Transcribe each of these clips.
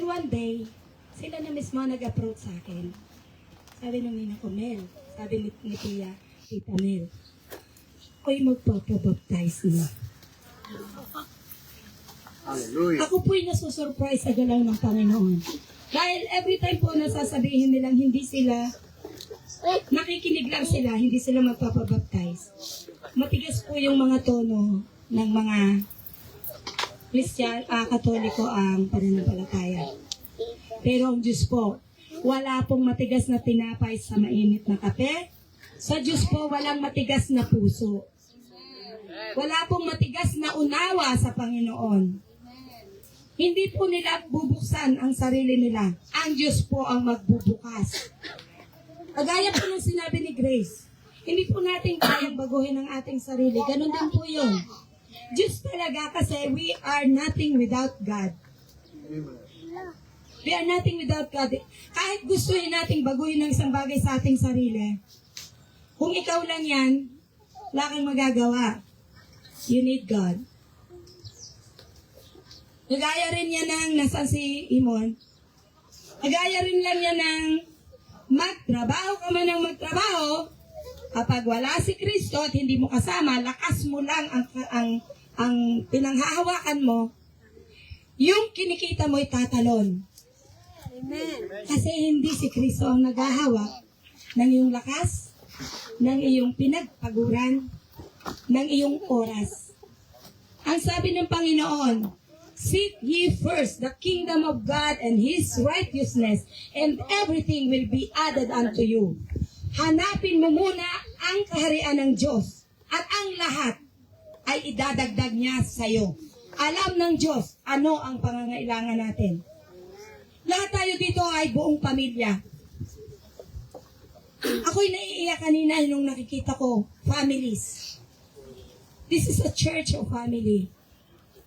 Then one day, sila na mismo nag-approach sa akin. Sabi nung nina ko, Mel, sabi ni Tia, Tita Mel, ako'y magpapabaptize na. Hallelujah. Ako po'y nasusurprise sa galaw ng Panginoon. Dahil every time po nasasabihin nilang hindi sila, nakikinig lang sila, hindi sila magpapabaptize. Matigas po yung mga tono ng mga Katoliko ang pananampalataya. Pero ang Diyos po, wala pong matigas na tinapay sa mainit na kape. Sa Diyos po, walang matigas na puso. Wala pong matigas na unawa sa Panginoon. Hindi po nila bubuksan ang sarili nila. Ang Diyos po ang magbubukas. Kagaya po ng sinabi ni Grace, hindi po natin kayang baguhin ang ating sarili. Ganon din po yun. Diyos talaga kasi we are nothing without God. We are nothing without God. Kahit gustuhin nating baguhin ng isang bagay sa ating sarili, kung ikaw lang yan, wala kang magagawa. You need God. Nagaya rin yan ng, nasaan si Imon? Nagaya rin lang yan ng magtrabaho ka man ng magtrabaho, kapag wala si Kristo at hindi mo kasama, lakas mo lang ang pinanghahawakan mo, yung kinikita mo'y tatalon. Amen. Kasi hindi si Kristo ang naghahawak ng iyong lakas, ng iyong pinagpaguran, ng iyong oras. Ang sabi ng Panginoon, seek ye first the kingdom of God and His righteousness, and everything will be added unto you. Hanapin mo muna ang kaharian ng Diyos, at ang lahat ay idadagdag niya sa iyo. Alam ng Diyos ano ang pangangailangan natin. Lahat tayo dito ay buong pamilya. Ako'y naiiyak kanina nung nakikita ko families. This is a church of family.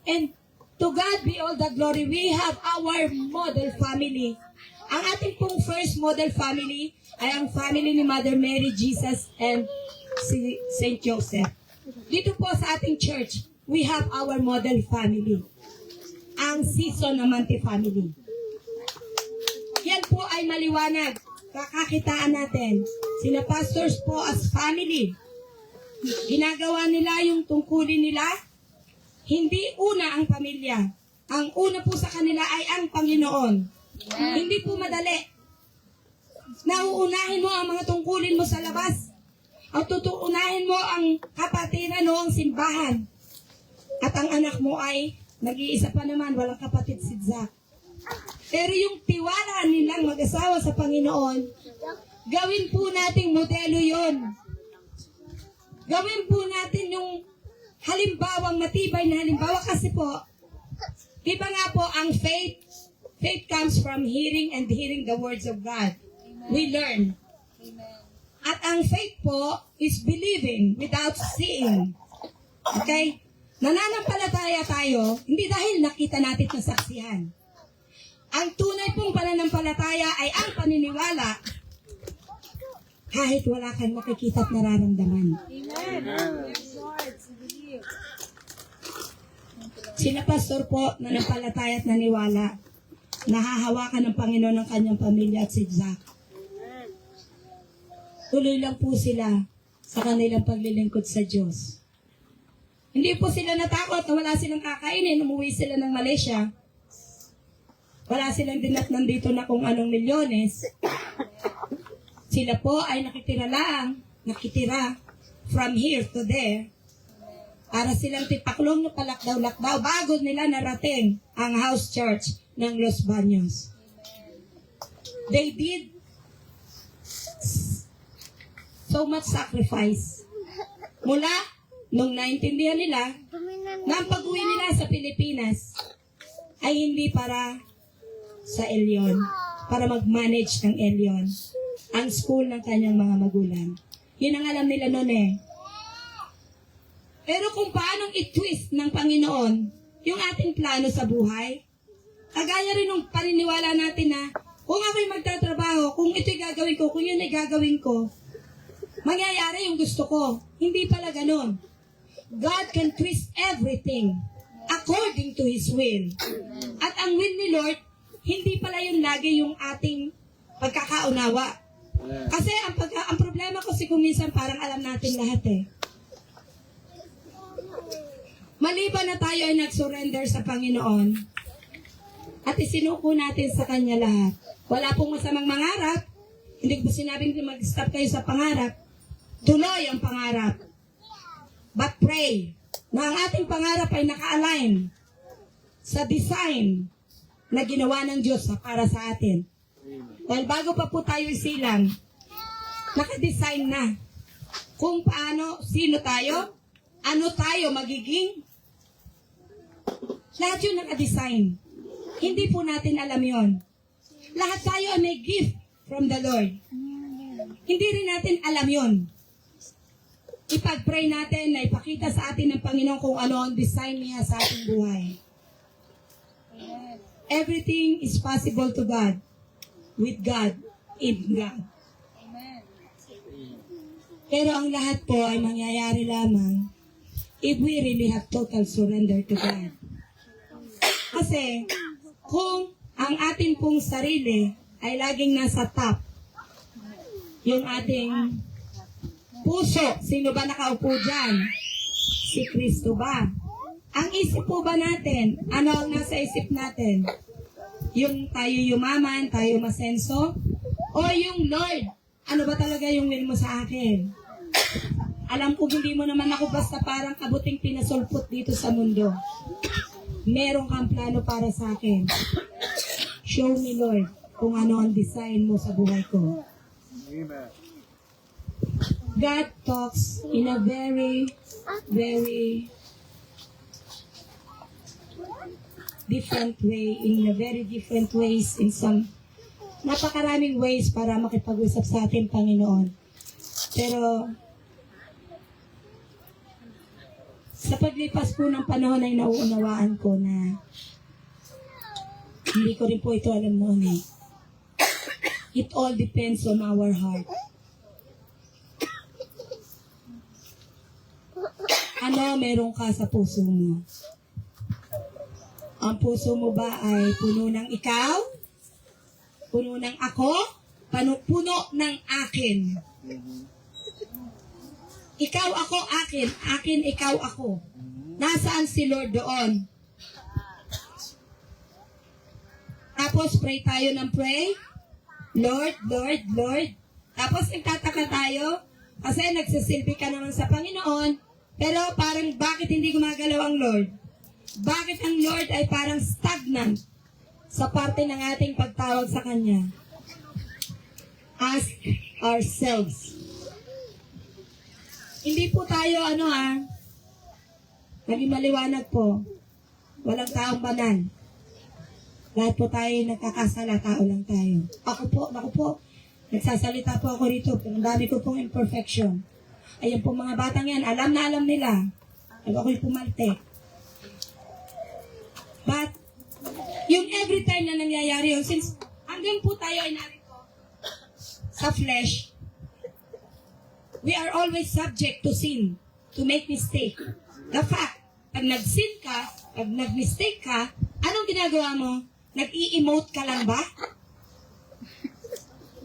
And to God be all the glory. We have our model family. Ang ating pong first model family ay ang family ni Mother Mary, Jesus, and si Saint Joseph. Dito po sa ating church, we have our model family. Ang Season Amante family. Yan po ay maliwanag. Kakakitaan natin. Sina pastors po as family. Ginagawa nila yung tungkulin nila. Hindi una ang pamilya. Ang una po sa kanila ay ang Panginoon. Hindi po madali. Nauunahin mo ang mga tungkulin mo sa labas. At tutuunahin mo ang kapatiran o ang simbahan. At ang anak mo ay nag-iisa pa naman, walang kapatid si Zach. Pero yung tiwala nilang mag-asawa sa Panginoon, gawin po nating modelo yon. Gawin po natin yung halimbawang matibay na halimbawa kasi po, diba nga po ang faith comes from hearing and hearing the words of God. We learn. At ang faith po is believing without seeing. Okay? Nananampalataya tayo, hindi dahil nakita natin ng saksihan. Ang tunay pong pananampalataya ay ang paniniwala kahit wala kang nakikita at nararamdaman. Amen. Yes, Lord. Believe. Sina pastor po, nanampalataya at naniwala. Nahahawakan ng Panginoon ng kanyang pamilya at si Zach. Tuloy lang po sila sa kanilang paglilingkod sa Diyos. Hindi po sila natakot na wala silang kakainin. Umuwi sila ng Malaysia. Wala silang dinatnan dito na kung anong milyones. Sila po ay nakitira from here to there. Para silang tipaklong na palakdaw-lakdaw bago nila narating ang house church ng Los Baños. They did so much sacrifice. Mula nung naintindihan nila na ang pag-uwi nila sa Pilipinas ay hindi para sa Elion, para mag-manage ng Elion ang school ng kanyang mga magulang. Yun ang alam nila noon eh. Pero kung paanong i-twist ng Panginoon yung ating plano sa buhay, kagaya rin ng paniniwala natin na kung ako'y magtatrabaho, kung ito'y gagawin ko, kung yun ay gagawin ko, mangyayari yung gusto ko. Hindi pala ganun. God can twist everything according to His will. At ang will ni Lord, hindi pala yun lagi yung ating pagkakaunawa. Kasi ang problema ko si kuminsan parang alam natin lahat eh. Maliban na tayo ay nag-surrender sa Panginoon at isinuko natin sa Kanya lahat. Wala pong masamang mangarap. Hindi ko sinabing mag-stop kayo sa pangarap. Tuloy ang pangarap. But pray na ang ating pangarap ay naka-align sa design na ginawa ng Diyos para sa atin. Dahil bago pa po tayo isilang, naka-design na kung paano, sino tayo, ano tayo magiging. Lahat yun naka-design. Hindi po natin alam yon. Lahat tayo ay may gift from the Lord. Hindi rin natin alam yon. Ipag-pray natin na ipakita sa atin ng Panginoon kung ano ang design niya sa ating buhay. Everything is possible to God, with God, in God. Pero ang lahat po ay mangyayari lamang if we really have total surrender to God. Kasi kung ang ating pong sarili ay laging nasa top, yung ating puso, sino ba nakaupo dyan? Si Kristo ba? Ang isip po ba natin, ano ang nasa isip natin? Yung tayo yumaman, tayo masenso? O yung Lord, ano ba talaga yung will mo sa akin? Alam ko hindi mo naman ako basta parang kabuting pinasulpot dito sa mundo. Meron kang plano para sa akin. Show me, Lord, kung ano ang design mo sa buhay ko. Amen. God talks in a very, very different way, in a very different ways, in some napakaraming ways para makipag-usap sa ating Panginoon. Pero sa paglipas po ng panahon ay nauunawaan ko na hindi ko rin po ito alam noon eh. It all depends on our heart. Ano meron ka sa puso mo? Ang puso mo ba ay puno ng ikaw? Puno ng ako? Puno ng akin? Ikaw ako akin, akin ikaw ako. Nasaan si Lord doon? Tapos pray tayo ng pray. Lord, Lord, Lord. Tapos nagtataka tayo kasi nagsisilbi ka naman sa Panginoon, pero parang bakit hindi gumagalaw ang Lord? Bakit ang Lord ay parang stagnant sa parte ng ating pagtawag sa Kanya? Ask ourselves. Hindi po tayo naging maliwanag po. Walang taong banal. Lahat po tayo nagkakasala, tao lang tayo. Ako po, nagsasalita po ako rito, pero ang dami ko pong imperfection. Ayan po mga batang yan, alam na alam nila. Ako'y pumalte. But, yung every time na nangyayari yun, since hanggang po tayo ay narito sa flesh, we are always subject to sin, to make mistake. The fact, pag nag-sin ka, pag nag-mistake ka, anong ginagawa mo? Nag-i-emote ka lang ba?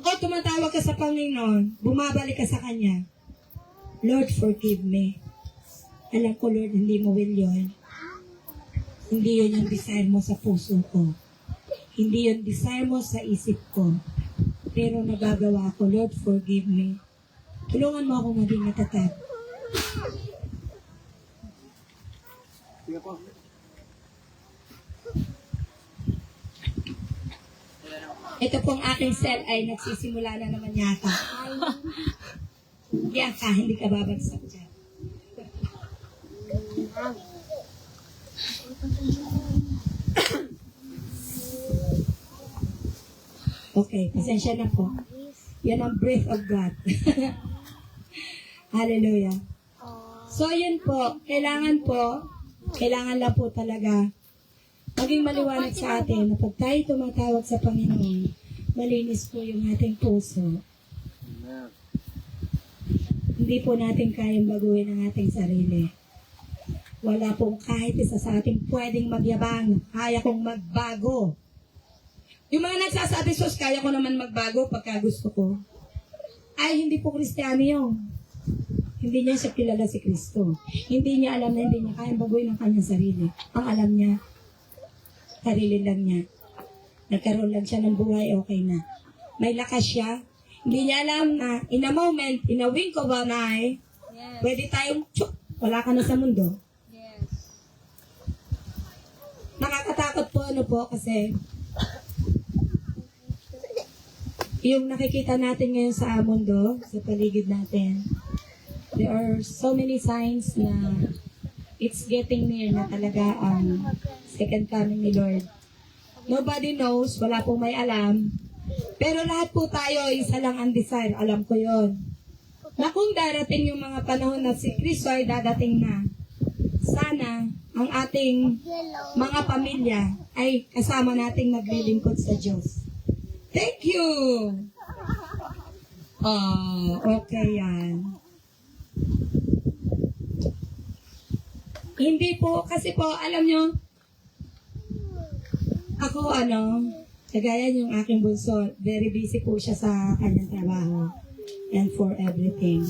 O tumatawag ka sa Panginoon, bumabalik ka sa Kanya. Lord, forgive me. Alam ko, Lord, hindi mo will yun. Hindi yun yung desire mo sa puso ko. Hindi yun desire mo sa isip ko. Pero nagagawa ko, Lord, forgive me. Tulungan mo ako maging matatag. Sige po. Ito pong aking cell ay nagsisimula na naman yata. Yan ka, hindi ka babagsak dyan. Okay, pasensya na po. Yan ang breath of God. Hallelujah. So, yun po. Kailangan lang po talaga maging maliwanag sa atin na pag tayo tumatawag sa Panginoon, malinis po yung ating puso. Amen. Hindi po natin kayang baguhin ang ating sarili. Wala pong kahit isa sa ating pwedeng magyabang, kaya kong magbago. Yung mga nagsasabi, sus, kaya ko naman magbago pagka gusto ko. Ay, hindi po Kristiyano yun. Hindi niya siya kilala si Kristo. Hindi niya alam na hindi niya kayang baguhin ang kanyang sarili. Ang alam niya, sarili lang niya. Nagkaroon lang siya ng buhay, okay na. May lakas siya. Hindi niya alam na in a moment, in a wink of an eye, Yes. pwede tayong, tsyuk, wala ka na sa mundo. Yes. Nakakatakot po ano po kasi yung nakikita natin ngayon sa mundo, sa paligid natin, there are so many signs na it's getting near na talaga ang second coming ni Lord. Nobody knows, wala pong may alam, pero lahat po tayo, isa lang ang desire, alam ko yon. Na kung darating yung mga panahon na si Kristo ay dadating na, sana ang ating mga pamilya ay kasama nating naglilingkod sa Diyos. Thank you! Okay yan. Hindi po, kasi po, alam nyo, ako kagaya yung aking bunso, very busy po siya sa kanyang trabaho and for everything.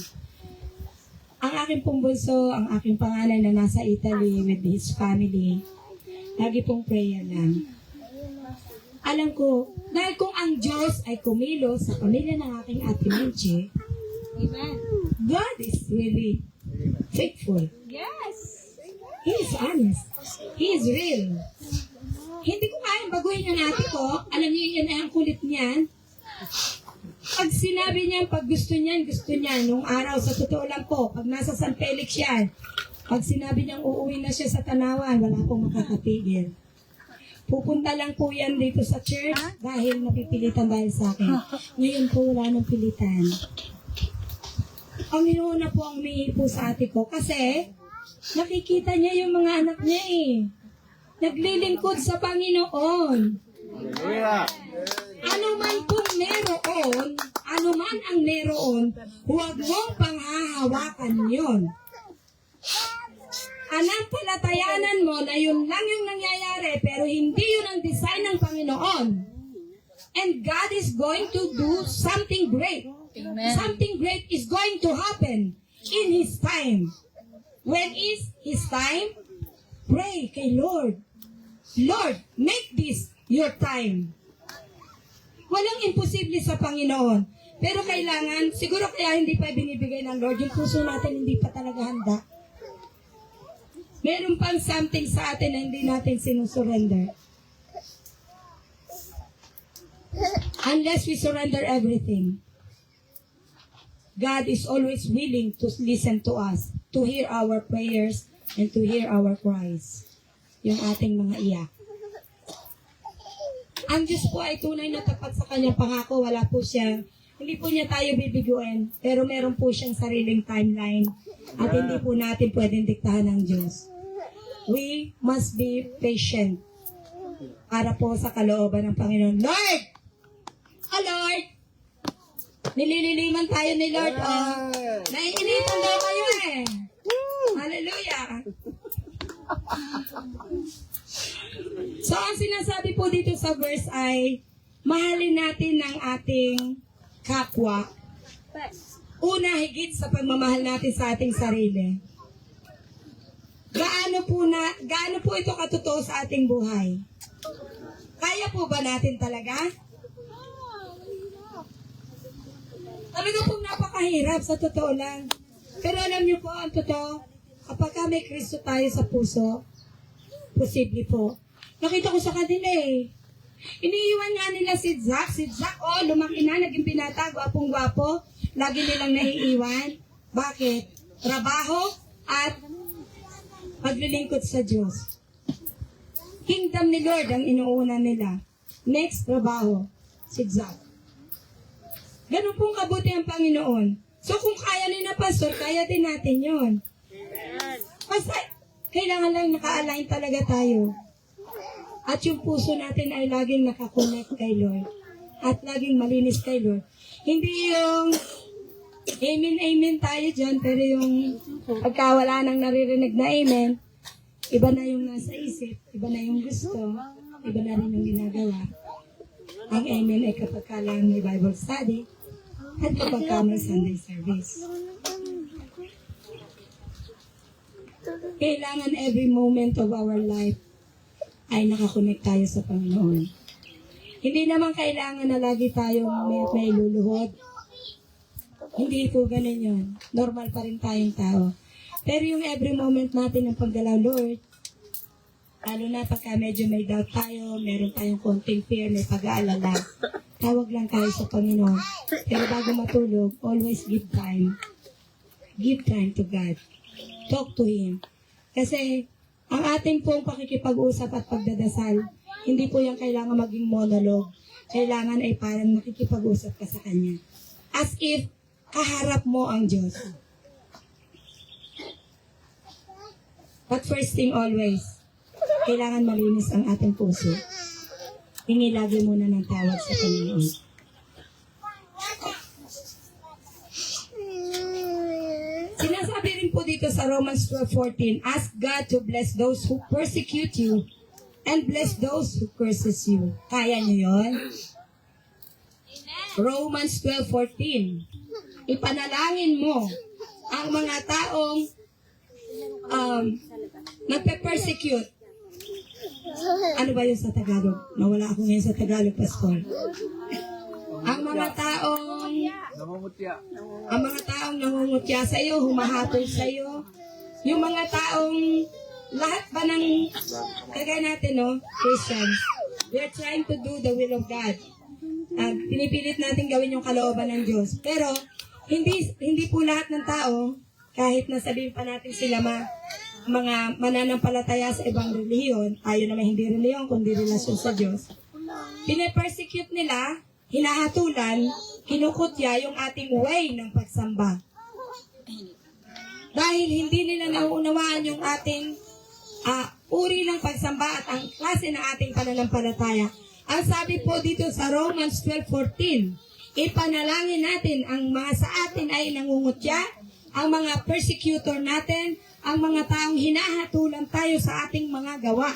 Ang aking pong bunso, ang aking panganay na nasa Italy with his family, lagi pong prayer lang. Alam ko, dahil kung ang Diyos ay kumilos sa pamilya ng aking Ate Minche, Amen. God is really faithful. Yes. He is honest. He is real. Hindi ko kayang baguhin yung ate ko. Alam niyo yan ay ang kulit niyan. Pag sinabi niya, pag gusto niyan, nung araw, sa totoo lang po, pag nasa San Felix yan, pag sinabi niyang uuwi na siya sa Tanawan, wala pong makakapigil. Pupunta lang po yan dito sa church dahil napipilitan dahil sa akin. Ngayon po wala nang pilitan. Ang inuuna po ang umihi po sa ate ko kasi nakikita niya yung mga anak niya eh. Naglilingkod sa Panginoon. Hallelujah. Ano man pong meron, ano man ang meron, huwag mong panghahawakan yun. Anampalatayanan mo na yun lang yung nangyayari, pero hindi yun ang design ng Panginoon. And God is going to do something great. Amen. Something great is going to happen in His time. When is His time? Pray kay Lord. Lord, make this your time. Walang imposible sa Panginoon. Pero kailangan, siguro kaya hindi pa binibigay ng Lord, yung puso natin hindi pa talaga handa. Meron pang something sa atin na hindi natin sinusurrender. Unless we surrender everything. God is always willing to listen to us, to hear our prayers, and to hear our cries. Yung ating mga iyak. Ang Diyos po ay tunay na tapat sa kanyang pangako. Wala po siya, hindi po niya tayo bibiguin, pero meron po siyang sariling timeline at hindi po natin pwedeng diktahan ng Diyos. We must be patient para po sa kalooban ng Panginoon. Lord! Oh Lord! Nilililiman tayo ni Lord. Oh, naiinitan daw kayo eh. Hallelujah! So, ang sinasabi po dito sa verse ay, mahalin natin ang ating kapwa. Una, higit sa pagmamahal natin sa ating sarili. Gaano po ito katotoo sa ating buhay? Kaya po ba natin talaga? Talaga pong napakahirap sa totoo lang. Pero alam niyo po, ang totoo, kapag may Kristo tayo sa puso, posible po. Nakita ko sa kanila eh. Iniiwan nga nila si Zach. Si Zach, lumaki na, naging binata, gwapong-gwapo. Lagi nilang naiiwan. Bakit? Trabaho at paglilingkod sa Diyos. Kingdom ni Lord ang inuuna nila. Next, trabaho. Si Zach. Ganun pong kabuti ang Panginoon. So kung kaya ni na pastor, kaya din natin yon. Basta, kailangan lang naka-align talaga tayo. At yung puso natin ay laging nakakonect kay Lord. At laging malinis kay Lord. Hindi yung amen tayo dyan, pero yung pagkawala nang naririnig na amen, iba na yung nasa isip, iba na yung gusto, iba na rin yung ginagawa. Ang amen ay kapag ka lang may Bible study at kapag ka may Sunday service. Kailangan every moment of our life ay nakakonect tayo sa Panginoon. Hindi naman kailangan na lagi tayong may luluhod. Hindi po ganun yun. Normal pa rin tayong tao. Pero yung every moment natin ng paggalaw, Lord, lalo na pagka medyo may doubt tayo, meron tayong konting fear, may pag-aalala, tawag lang tayo sa Panginoon. Pero bago matulog, always give time. Give time to God. Talk to Him. Kasi ang ating pong pakikipag-usap at pagdadasal, hindi po yung kailangan maging monologue. Kailangan ay parang nakikipag-usap ka sa Kanya. As if kaharap mo ang Diyos. But first thing always, kailangan malinis ang ating puso. Hingi lagi muna ng tawad sa Panginoon. Sinasabi rin po dito sa Romans 12:14, ask God to bless those who persecute you and bless those who curses you. Kaya nyo yun? Romans 12:14. Ipanalangin mo ang mga taong nagpe-persecute. Ano ba yun sa Tagalog? Nawala ako ngayon sa Tagalog, Pastor. Ang mga taong Namumutya. nangungutya sa iyo, humahatol sa iyo. Yung mga taong lahat ba ng kagaya natin, no? Christians, we are trying to do the will of God. Pinipilit natin gawin yung kalooban ng Diyos. Pero hindi po lahat ng tao, kahit nasabihin pa natin sila mga mananampalataya sa ibang relihiyon, tayo naman hindi relihiyon, kundi relasyon sa Diyos, pinapersecute nila, hinahatulan, kinukutya yung ating way ng pagsamba. Dahil hindi nila nauunawaan yung ating uri ng pagsamba at ang klase ng ating pananampalataya. Ang sabi po dito sa Romans 12:14, ipanalangin natin ang mga sa atin ay nangungutya, ang mga persecutor natin, ang mga taong hinahatulan tayo sa ating mga gawa.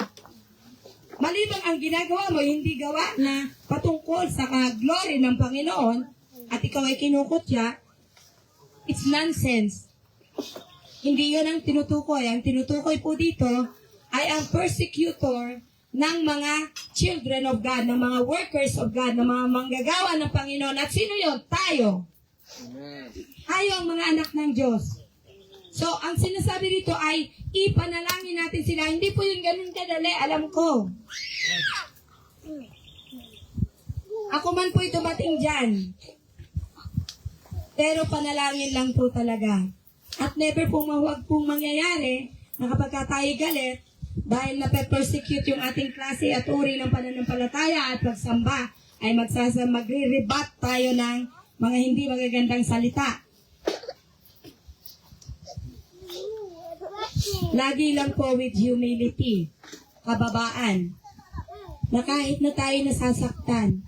Malibang ang ginagawa mo, hindi gawa na patungkol sa glory ng Panginoon at ikaw ay kinukutya, it's nonsense. Hindi yun ang tinutukoy. Ang tinutukoy po dito ay ang persecutor ng mga children of God, ng mga workers of God, ng mga manggagawa ng Panginoon. At sino yun? Tayo. Amen. Tayo ang mga anak ng Diyos. So, ang sinasabi dito ay ipanalangin natin sila. Hindi po yung ganun kadali, alam ko. Ako man po dumating dyan. Pero panalangin lang po talaga. At never pong huwag pong mangyayari na kapag tayo galit, dahil nape-persecute yung ating klase at uri ng pananampalataya at pagsamba, ay magre-rebat tayo ng mga hindi magagandang salita. Lagi lang po with humility, kababaan, na kahit na tayo nasasaktan,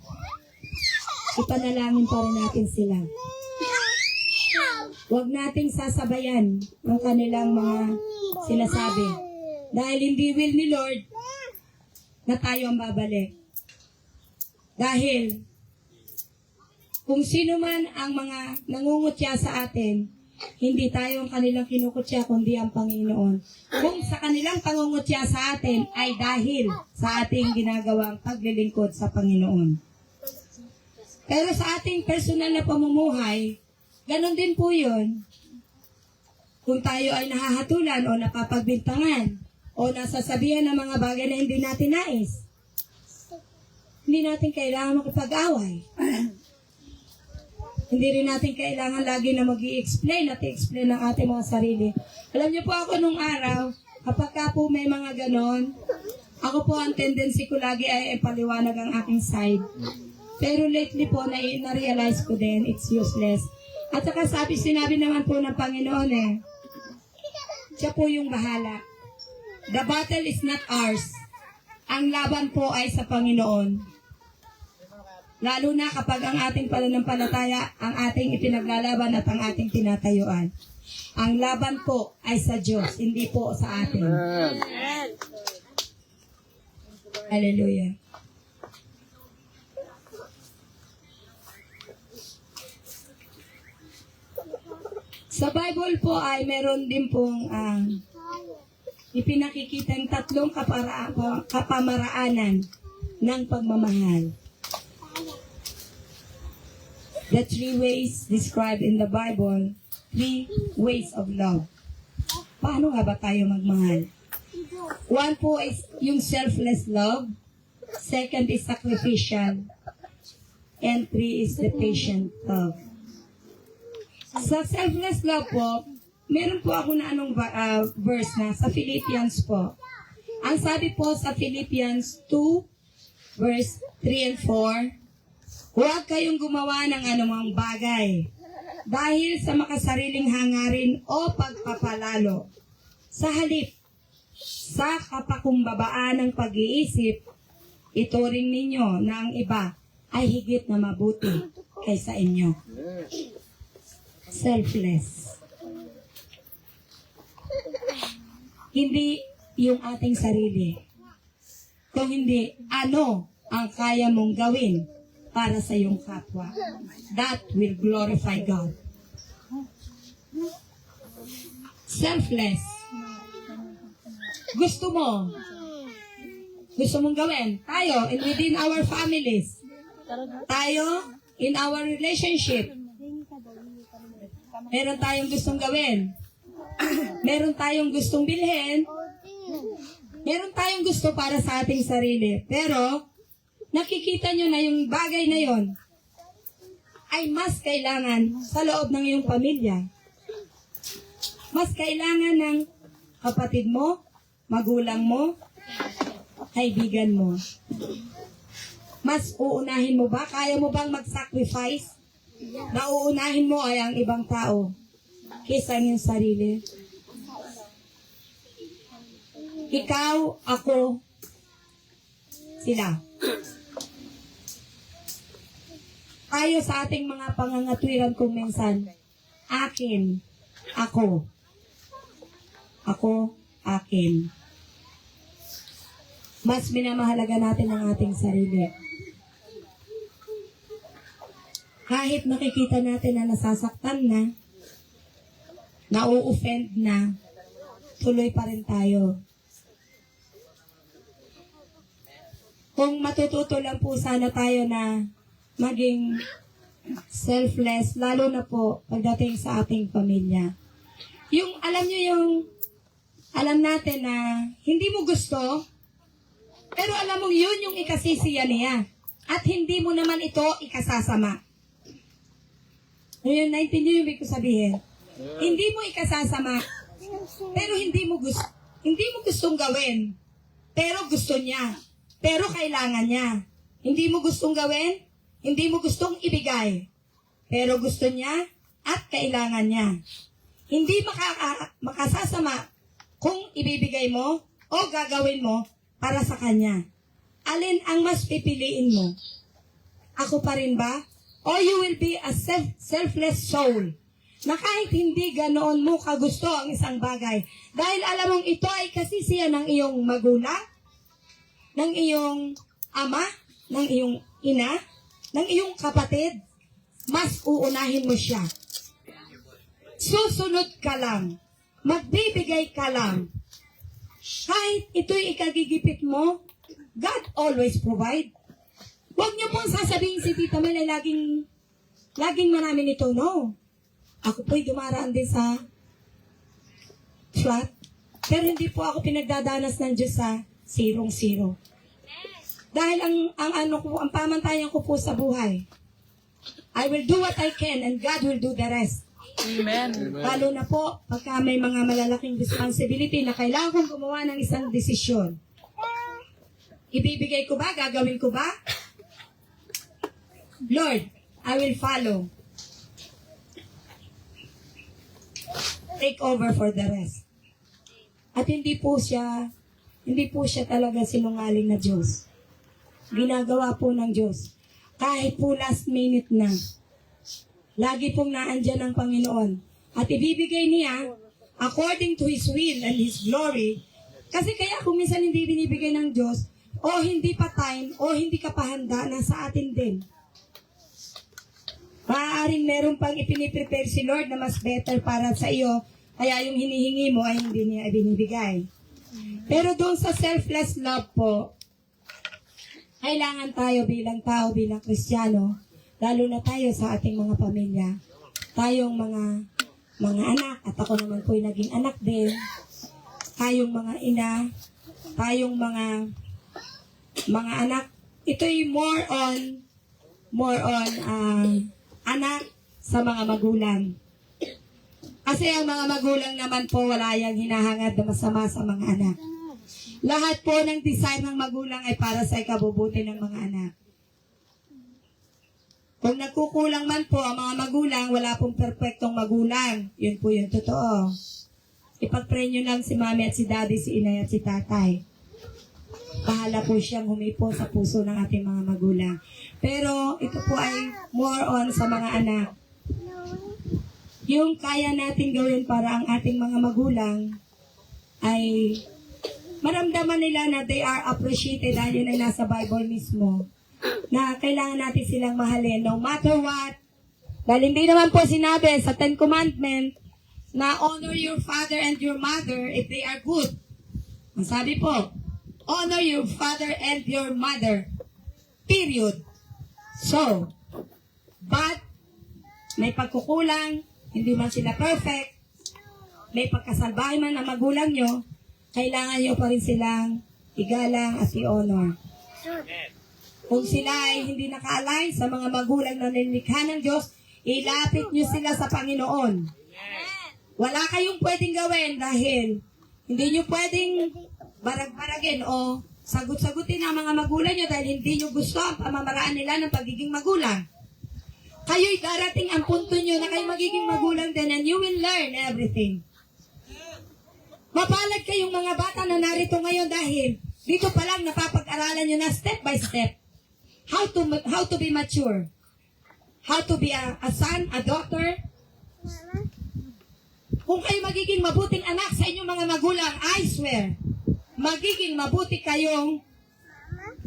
ipanalangin pa rin natin sila. Huwag nating sasabayan ang kanilang mga sinasabi. Dahil hindi will ni Lord na tayo ang babalik. Dahil kung sino man ang mga nangungutya sa atin, hindi tayo ang kanilang kinukutya, kundi ang Panginoon. Kung sa kanilang pangungutya sa atin ay dahil sa ating ginagawang paglilingkod sa Panginoon. Pero sa ating personal na pamumuhay, ganon din po yun. Kung tayo ay nahahatulan o napapagbintangan o nasasabihan ng mga bagay na hindi natin nais, hindi natin kailangan makipag-away. Hindi rin natin kailangan lagi na mag-i-explain at i-explain ang ating mga sarili. Alam niyo po ako nung araw, kapag ka po may mga ganon, ako po ang tendency ko lagi ay ipaliwanag ang aking side. Pero lately po, na-realize ko din, it's useless. At saka sinabi naman po ng Panginoon siya po yung bahala. The battle is not ours. Ang laban po ay sa Panginoon. Lalo na kapag ang ating pananampalataya, ang ating ipinaglalaban at ang ating tinatayuan. Ang laban po ay sa Diyos, hindi po sa atin. Amen. Hallelujah. Sa Bible po ay meron din pong ipinakikitang tatlong kapamaraanan ng pagmamahal. The 3 ways described in the Bible, 3 ways of love. Paano nga ba tayo magmahal? 1 po is yung selfless love. 2 is sacrificial. And 3 is the patient love. Sa selfless love po, meron po ako na verse na sa Philippians po. Ang sabi po sa Philippians 2, verse 3 and 4, huwag kayong gumawa ng anumang bagay dahil sa makasariling hangarin o pagpapalalo. Sa halip, sa kapakumbabaan ng pag-iisip, ituring ninyo na ang iba ay higit na mabuti kaysa inyo. Selfless. Hindi yung ating sarili. Kung hindi, ano ang kaya mong gawin para sa iyong kapwa? That will glorify God. Selfless. Gusto mong gawin. Tayo, and within our families. Tayo, in our relationship. Meron tayong gustong gawin. Meron tayong gustong bilhin. Meron tayong gusto para sa ating sarili. Pero, nakikita nyo na yung bagay na yon ay mas kailangan sa loob ng iyong pamilya. Mas kailangan ng kapatid mo, magulang mo, kaibigan mo. Mas uunahin mo ba? Kaya mo bang mag-sacrifice? Na uunahin mo ay ang ibang tao kaysa ang iyong sarili. Ikaw, ako, sila. Tayo sa ating mga pangangatwiran kung minsan, akin, ako, akin. Mas minamahalaga natin ang ating sarili. Kahit nakikita natin na nasasaktan na, na-offend na, tuloy pa rin tayo. Kung matututo lang po sana tayo na maging selfless, lalo na po pagdating sa ating pamilya. Yung, alam natin na hindi mo gusto, pero alam mo yun yung ikasisiya niya. At hindi mo naman ito ikasasama. Ngayon, naintindiyo yung ibig ko sabihin. Hindi mo ikasasama, pero hindi mo gustong gawin. Pero gusto niya. Pero kailangan niya. Hindi mo gustong gawin, hindi mo gustong ibigay. Pero gusto niya at kailangan niya. Hindi makasasama kung ibibigay mo o gagawin mo para sa kanya. Alin ang mas pipiliin mo? Ako pa rin ba? Or you will be a selfless soul na kahit hindi ganoon mo kagusto ang isang bagay. Dahil alam mong ito ay kasisiyan ng iyong magulang, ng iyong ama, ng iyong ina, ng iyong kapatid, mas uunahin mo siya. Susunod ka lang. Magbibigay ka lang. Kahit ito'y ikagigipit mo, God always provide. Huwag niyo pong sasabihin si Tita Mel ay laging marami nito. No. Ako po'y dumaraan din sa flat. Pero hindi po ako pinagdadanas ng Diyos sa 0-0. Dahil ang pamantayan ko po sa buhay, I will do what I can and God will do the rest. Amen. Lalo na po, pagka may mga malalaking responsibility na kailangan kong gumawa ng isang desisyon. Ibibigay ko ba? Gagawin ko ba? Lord, I will follow. Take over for the rest. At hindi po siya talaga sinungaling na Diyos. Ginagawa po ng Diyos. Kahit po last minute na. Lagi pong naandyan ang Panginoon. At ibibigay niya, according to His will and His glory, kasi kaya kung minsan hindi binibigay ng Diyos, o hindi pa time, o hindi ka pa handa, nasa atin din. Maaaring meron pang ipiniprepare si Lord na mas better para sa iyo, kaya yung hinihingi mo ay hindi niya ibinibigay. Pero doon sa selfless love po, kailangan tayo bilang tao, bilang Kristiyano, lalo na tayo sa ating mga pamilya, tayong mga anak, at ako naman po'y naging anak din, tayong mga ina, tayong mga anak, ito'y more on anak sa mga magulang. Kasi ang mga magulang naman po wala yang hinahangad na masama sa mga anak. Lahat po ng desire ng magulang ay para sa ikabubuti ng mga anak. Kung nagkukulang man po ang mga magulang, wala pong perfectong magulang. Yun po yung totoo. Ipag-pray nyo lang si mami at si daddy, si inay at si tatay. Bahala po siyang humipo sa puso ng ating mga magulang. Pero ito po ay more on sa mga anak. Yung kaya natin gawin para ang ating mga magulang ay maramdaman nila na they are appreciated dahil yun ay nasa Bible mismo. Na kailangan natin silang mahalin no matter what. Dahil hindi naman po sinabi sa Ten Commandments na honor your father and your mother if they are good. Ang sabi po, honor your father and your mother. Period. So, but may pagkukulang, hindi man sila perfect, may pagkasalbahe man ang magulang nyo, kailangan nyo pa rin silang igalang at i-honor. Kung sila ay hindi naka-align sa mga magulang na nilikha ng Diyos, ilapit nyo sila sa Panginoon. Wala kayong pwedeng gawin dahil hindi nyo pwedeng barag-baragin o sagot-sagutin ang mga magulang nyo dahil hindi nyo gusto ang pamamaraan nila ng pagiging magulang. Kayo'y darating ang punto nyo na kayo magiging magulang din and you will learn everything. Mapalad kayong mga bata na narito ngayon dahil dito pa lang napapag-aralan nyo na step by step how to be mature, how to be a son, a daughter. Kung kayo magiging mabuting anak sa inyong mga magulang, I swear, magiging mabuti kayong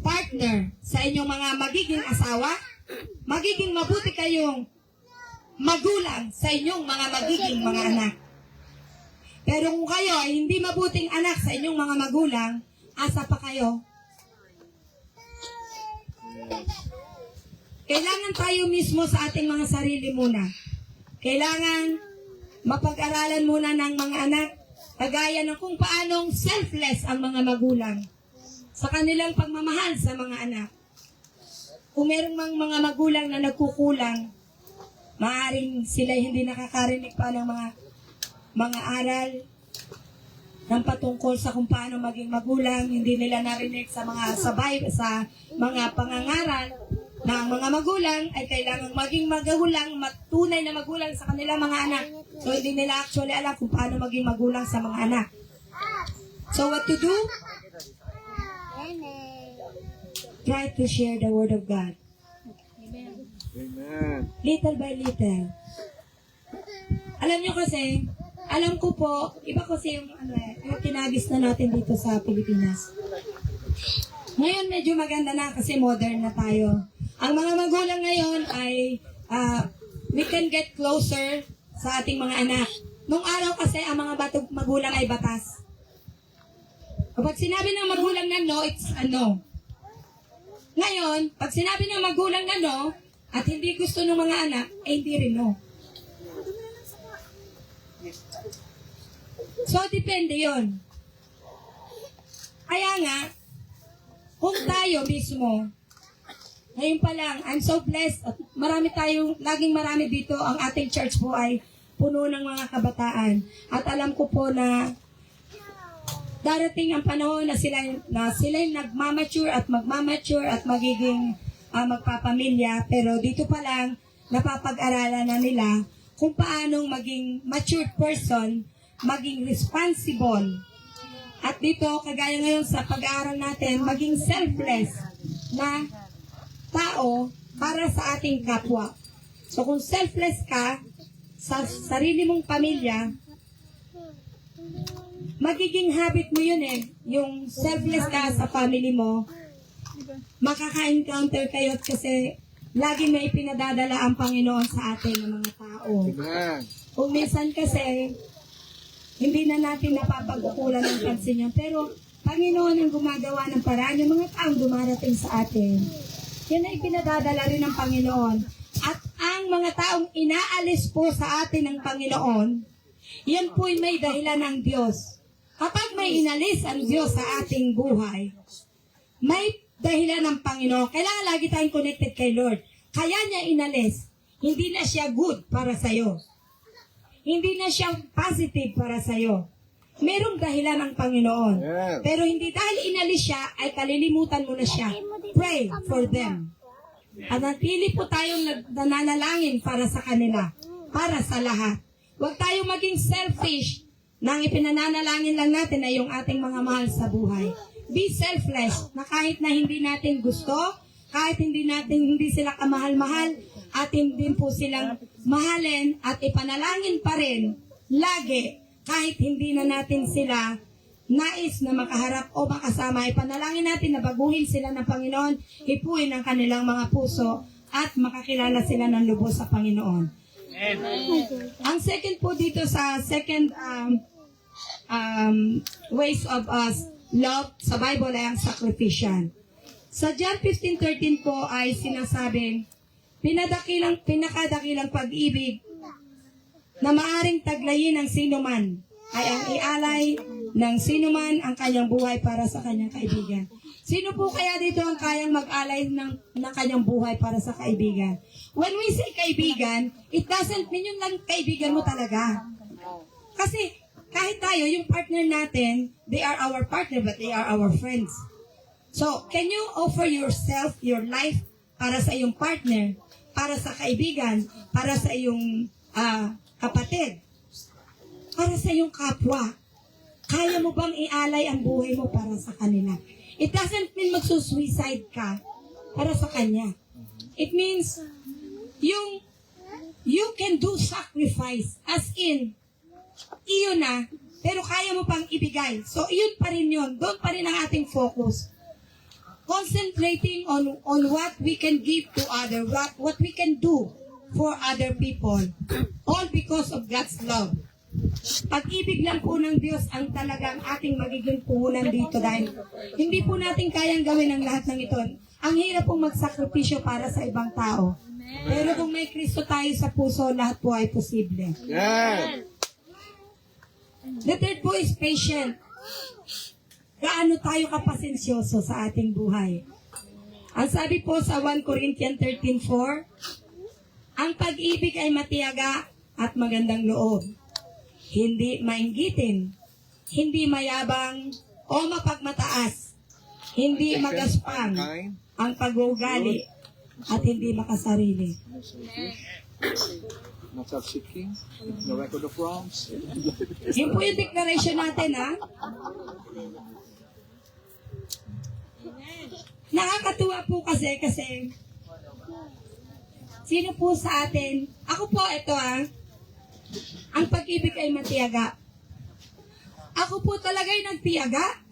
partner sa inyong mga magiging asawa, magiging mabuti kayong magulang sa inyong mga magiging mga anak. Pero kung kayo ay hindi mabuting anak sa inyong mga magulang, asa pa kayo? Kailangan tayo mismo sa ating mga sarili muna. Kailangan mapag-aralan muna ng mga anak, kagaya ng kung paanong selfless ang mga magulang sa kanilang pagmamahal sa mga anak. Kung merong mga magulang na nagkukulang, maaaring sila hindi nakakarinig pa ng mga aral ng patungkol sa kung paano maging magulang, hindi nila narinig sa mga sa mga pangangaral na ang mga magulang ay kailangang maging magulang, matunay na magulang sa kanilang mga anak. So hindi nila actually alam kung paano maging magulang sa mga anak. So what to do? Try to share the word of God. Amen. Little by little. Alam nyo kasi, alam ko po, iba kasi yung tinagis na natin dito sa Pilipinas. Ngayon medyo maganda na kasi modern na tayo. Ang mga magulang ngayon ay we can get closer sa ating mga anak. Nung araw kasi ang mga magulang ay batas. Kapag sinabi ng magulang na no, it's a no. Ngayon, pag sinabi ng magulang na no, at hindi gusto ng mga anak, eh hindi rin no. So, depende yon. Kaya nga, kung tayo mismo, ngayon pa lang, I'm so blessed at laging marami dito, ang ating church po ay puno ng mga kabataan. At alam ko po na darating ang panahon na sila nagmamature at magmamature at magiging magpapamilya. Pero dito pa lang, napapag-aralan na nila kung paanong maging matured person, maging responsible. At dito, kagaya ngayon sa pag-aaral natin, maging selfless na tao para sa ating kapwa. So kung selfless ka sa sarili mong pamilya, magiging habit mo yun eh. Yung selfless ka sa family mo, makaka-encounter kayo kasi lagi may pinadadala ang Panginoon sa atin ng mga tao. Amen. Kung minsan kasi, hindi na natin napapagkukulan ng pansin yan. Pero, Panginoon ang gumagawa ng paraan. Yung mga taong dumarating sa atin, yan ay pinadadala rin ng Panginoon. At ang mga taong inaalis po sa atin ng Panginoon, yan po'y may dahilan ng Diyos. Kapag may inalis ang Diyos sa ating buhay, may dahilan ng Panginoon. Kailangan lagi tayong connected kay Lord. Kaya niya inalis. Hindi na siya good para sa'yo. Hindi na siya positive para sa'yo. Merong dahilan ng Panginoon. Yes. Pero hindi dahil inalis siya, ay kalilimutan mo na siya. Pray for them. At natili po tayong nananalangin para sa kanila. Para sa lahat. Huwag tayong maging selfish nang ipinananalangin lang natin ay yung ating mga mahal sa buhay. Be selfless na kahit na hindi natin gusto, kahit hindi sila kamahal-mahal, at hindi po silang mahalin at ipanalangin pa rin lagi kahit hindi na natin sila nais na makaharap o makasama. Ipanalangin natin na baguhin sila ng Panginoon, hipuin ang kanilang mga puso at makakilala sila ng lubos sa Panginoon. Ang second po dito sa second ways of us love sa Bible ay ang sacrificial. Sa John 15:13 po ay sinasabing, pinakadakilang pag-ibig na maaring taglayin ng sinuman ay ang ialay ng sinuman ang kanyang buhay para sa kanyang kaibigan. Sino po kaya dito ang kayang mag-alay ng kanyang buhay para sa kaibigan? When we say kaibigan, it doesn't mean yun lang kaibigan mo talaga. Kasi kahit tayo, yung partner natin, they are our partner but they are our friends. So, can you offer yourself, your life, para sa iyong partner, para sa kaibigan, para sa iyong kapatid, para sa iyong kapwa? Kaya mo bang ialay ang buhay mo para sa kanila? It doesn't mean magsusuicide ka para sa kanya. It means you can do sacrifice, as in, iyon na, pero kaya mo pang ibigay. So, iyon pa rin yun. Doon pa rin ang ating focus. Concentrating on what we can give to other, what we can do for other people. All because of God's love. Pag-ibig lang po ng Diyos ang talagang ating magiging puhunan dito dahil hindi po natin kayang gawin ang lahat ng ito. Ang hirap pong magsakripisyo para sa ibang tao. Pero kung may Kristo tayo sa puso, lahat po ay posible. Yes. The third po is patient. Gaano tayo kapasensyoso sa ating buhay? Ang sabi po sa 1 Corinthians 13:4, ang pag-ibig ay matiyaga at magandang loob. Hindi mainggitin, hindi mayabang o mapagmataas, hindi magaspang ang pag-uugali at hindi makasarili. Not self-seeking, no record of wrongs. Yun po yung declaration natin, ha? Nakakatuwa po kasi sino po sa atin, ako po ito, ang pag-ibig ay matiyaga. Ako po talaga'y nagtiyaga.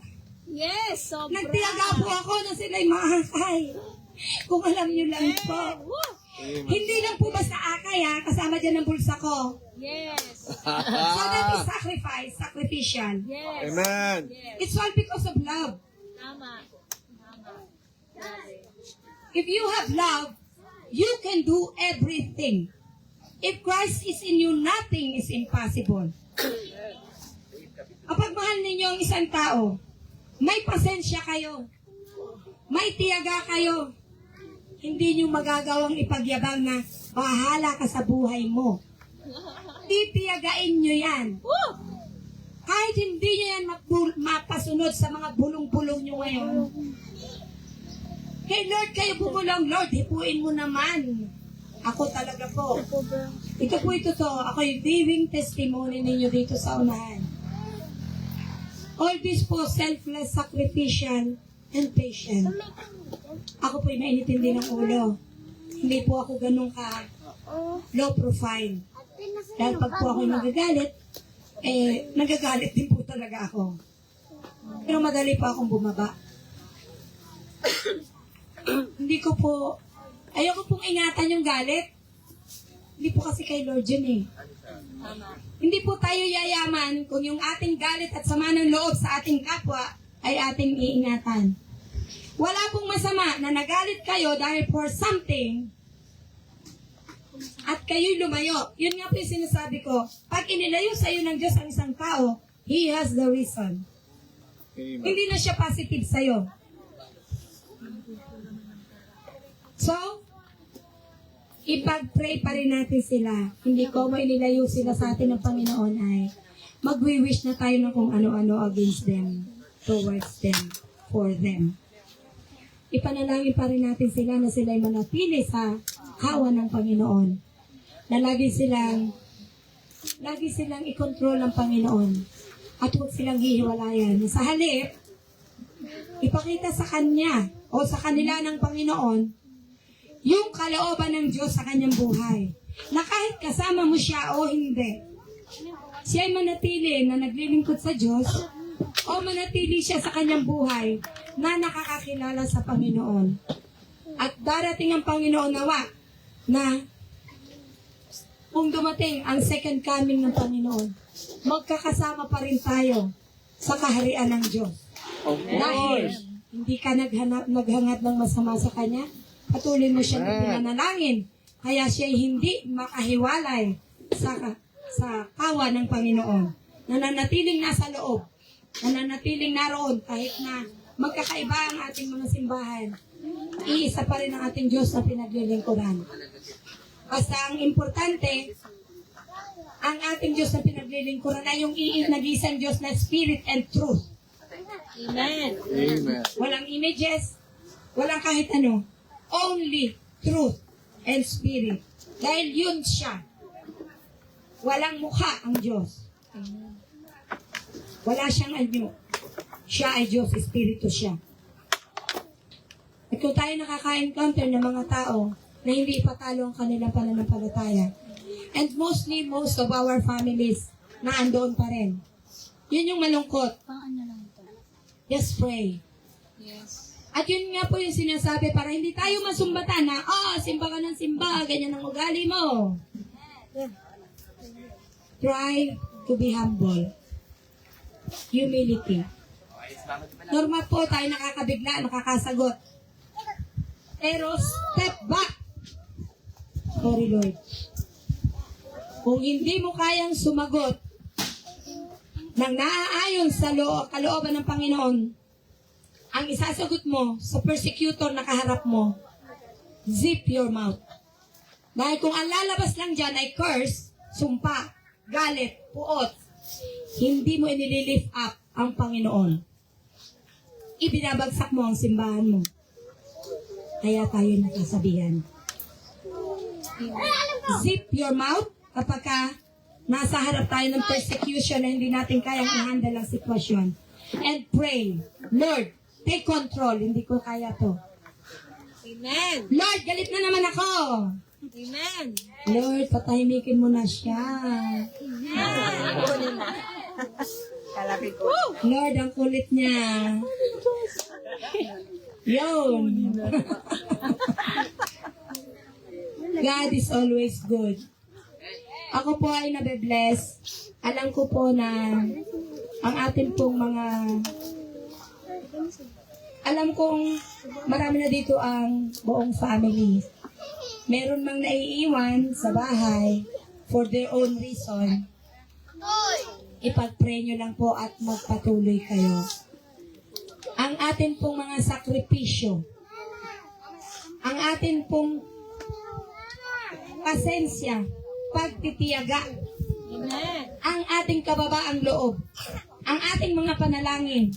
Yes, sobra. Nagtiyaga po ako na sila'y mahakay. Kung alam niyo lang po. Hindi lang po basta akay, kasama dyan ang bulsa ko. Yes. So that is sacrifice, sacrificial. Yes. Amen. Yes. It's all because of love. Tama. If you have love, you can do everything. If Christ is in you, nothing is impossible. Kapag mahal ninyo ang isang tao, may pasensya kayo, may tiyaga kayo, hindi nyo magagawang ipagyabang na bahala ka sa buhay mo. Titiyagain nyo yan. Kahit hindi nyo yan mapasunod sa mga bulong-bulong nyo ngayon. Kay Lord kayo bumulong, Lord, hipuin mo naman. Ako talaga po. Ito po ito to. Ako yung living testimony ninyo dito sa unahan. All this po, selfless, sacrificial, and patient. Ako po yung mainitin din ng ulo. Hindi po ako ganun ka low profile. Dahil pag po ako nagagalit, nagagalit din po talaga ako. Pero madali pa akong bumaba. Hindi ko po, Ayoko pong ingatan yung galit. Hindi po kasi kay Lord yun eh. Tama. Hindi po tayo yayaman kung yung ating galit at sama ng loob sa ating kapwa ay ating iingatan. Wala pong masama na nagalit kayo dahil for something at kayo'y lumayo. Yun nga po yung sinasabi ko. Pag inilayo sa iyo ng Diyos ang isang tao, He has the reason. Amen. Hindi na siya positive sa iyo. So, ipag-pray pa rin natin sila. Hindi ko may nilayo sila sa atin ng Panginoon ay magwi-wish na tayo ng kung ano-ano against them, towards them, for them. Ipanalangin pa rin natin sila na sila'y manatili sa kawan ng Panginoon. Na lagi silang i-control ng Panginoon at huwag silang hihiwalayan. Sa halip, ipakita sa Kanya o sa kanila ng Panginoon yung kalooban ng Diyos sa kanyang buhay. Na kahit kasama mo siya o hindi, siya ay manatili na naglilingkod sa Diyos o manatili siya sa kanyang buhay na nakakakilala sa Panginoon. At darating ang Panginoon nawa na kung dumating ang second coming ng Panginoon, magkakasama pa rin tayo sa kaharian ng Diyos. Of Dahil course. hindi ka naghangad ng masama sa Kanya, patuloy mo siya na pinanalangin. Kaya siya hindi makahiwalay sa kawa ng Panginoon. Nananatiling nasa loob. Nananatiling naroon kahit na magkakaiba ang ating mga simbahan. Iisa pa rin ang ating Diyos na pinaglilingkuran. Basta ang importante, ang ating Diyos na pinaglilingkuran ay yung nag-iisang Diyos na Spirit and Truth. Amen. Amen. Walang images, walang kahit ano. Only truth and spirit. Dahil yun siya. Walang mukha ang Diyos. Wala siyang anyo. Siya ay Diyos, Espiritu siya. At kung tayo nakaka-encounter ng mga tao na hindi ipatalo ang kanilang pananampalataya, and mostly, most of our families na andoon pa rin. Yun yung malungkot. Paano lang ito? Just pray. Yes. At yun nga po yung sinasabi para hindi tayo masumbatan na, simba ka ng simba, ganyan ang ugali mo. Try to be humble. Humility. Normal po tayo nakakabigla, nakakasagot. Pero step back. Sorry Lord. Kung hindi mo kayang sumagot ng naaayon sa kalooban ng Panginoon, ang isasagot mo sa persecutor na kaharap mo, zip your mouth. Dahil kung ang lalabas lang dyan ay curse, sumpa, galit, puot, hindi mo inililift up ang Panginoon. Ibinabagsak mo ang simbahan mo. Kaya tayo nakasabihan. Zip your mouth kapag nasa harap tayo ng persecution na hindi natin kayang i-handle ang sitwasyon. And pray, Lord, take control. Hindi ko kaya to. Amen. Lord, galit na naman ako. Amen. Lord, patahimikin mo na siya. Kunin na. Lord, ang kulit niya. Yun. God is always good. Ako po ay nabe-bless. Alam ko po na ang atin pong mga alam kong marami na dito ang buong family. Meron mang naiiwan sa bahay for their own reason. Ipag-pray nyo lang po at magpatuloy kayo. Ang atin pong mga sakripisyo, ang atin pong pasensya, pagtitiyaga, Amen. ang ating kababaang loob, ang ating mga panalangin,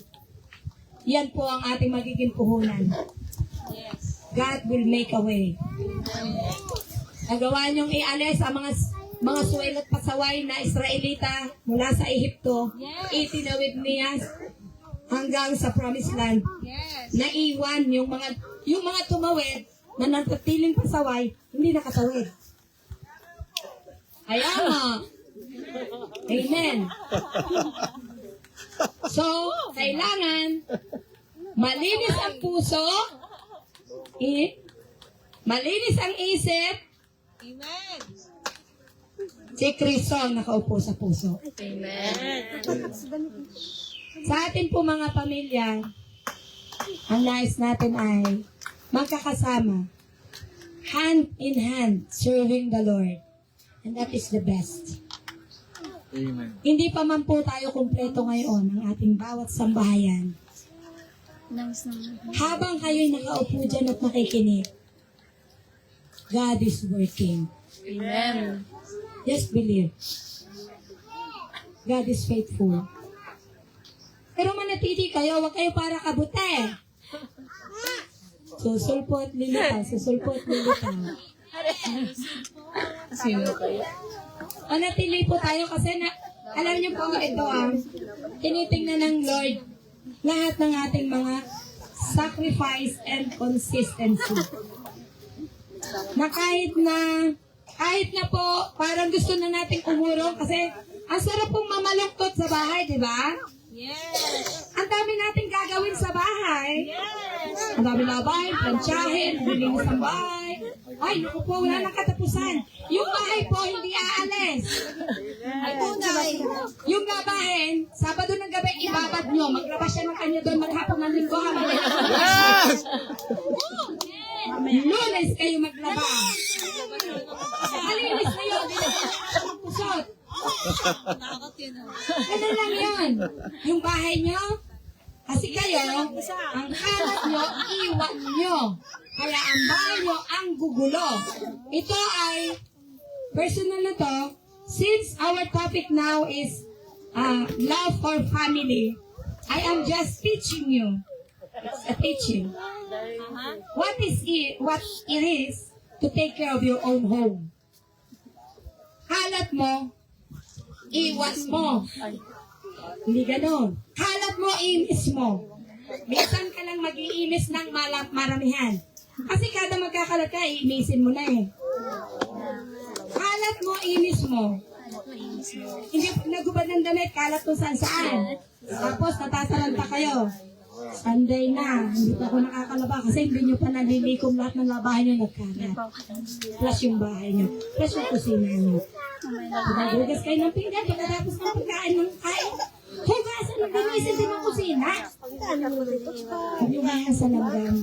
yan po ang ating magiging puhunan. Yes. God will make a way. Nagawa niyong ialis ang mga suwel at pasaway na Israelita mula sa Ehipto. Yes. Itinawid niya hanggang sa Promised Land. Yes. Naiwan yung mga tumawid na nanatiling pasaway, hindi nakatawid. Kaya nga. Amen. So, kailangan malinis ang puso, Malinis ang isip, Amen. si Kristo ang nakaupo sa puso. Amen. Sa atin po mga pamilya, ang nais natin ay magkakasama, hand in hand, serving the Lord. And that is the best. Amen. Hindi pa man po tayo kumpleto ngayon ng ating bawat sambahayan. Habang kayo'y nakaupo dyan at nakikinig, God is working. Amen. Just believe. God is faithful. Pero manatili kayo, huwag kayo para kabute. Susulpot, lilitaw. Susulpot, lilitaw. Sino kayo? Manatili po tayo kasi alam niyo po ito tinitingnan ng Lord lahat ng ating mga sacrifice and consistency. Na kahit na po parang gusto na nating umurong kasi ang sarap pong mamalungkot sa bahay, di ba? Yes. Ang dami nating gagawin sa bahay. Yes. Ang dami na bahay, plansyahin, bilinis ang bahay. Ay, naku po, wala nang katapusan. Yung bahay po, hindi aalis. Ay, tunay. Yung gabahin, Sabado ng gabi, ibabad nyo. Maglabas siya ng kanya doon, maghapon ng linggo. Yes! Lunes kayo maglaba. Malinis na yun. Pusot. Ganun lang yun. Yung bahay nyo, kasi kayo, ang kalat nyo, iwan nyo. Kaya ang bahay nyo, ang gugulo. Ito ay, personal na to, since our topic now is love for family, I am just teaching you. It's a teaching. What it is to take care of your own home. Kalat mo, iwas mo. Hindi ganon. Kalat mo, imis mo. Minsan ka lang mag-iimis ng maramihan. Kasi kada magkakalat ka, iimisin mo na eh. Kalat mo, imis mo. Hindi nagubad ng damit, kalat kung saan. Tapos natataranta kayo. Sunday na, hindi pa ako nakakalaba kasi hindi nyo pa nalilikom lahat ng labahan nyo nagkalat. Plus yung bahay nyo, plus yung kusina nyo. Hugas kayo ng pinggan, pagkatapos ng pagkain ng kain. Hugasan ng gamisin din ang kusina. Yung mga sa langgam.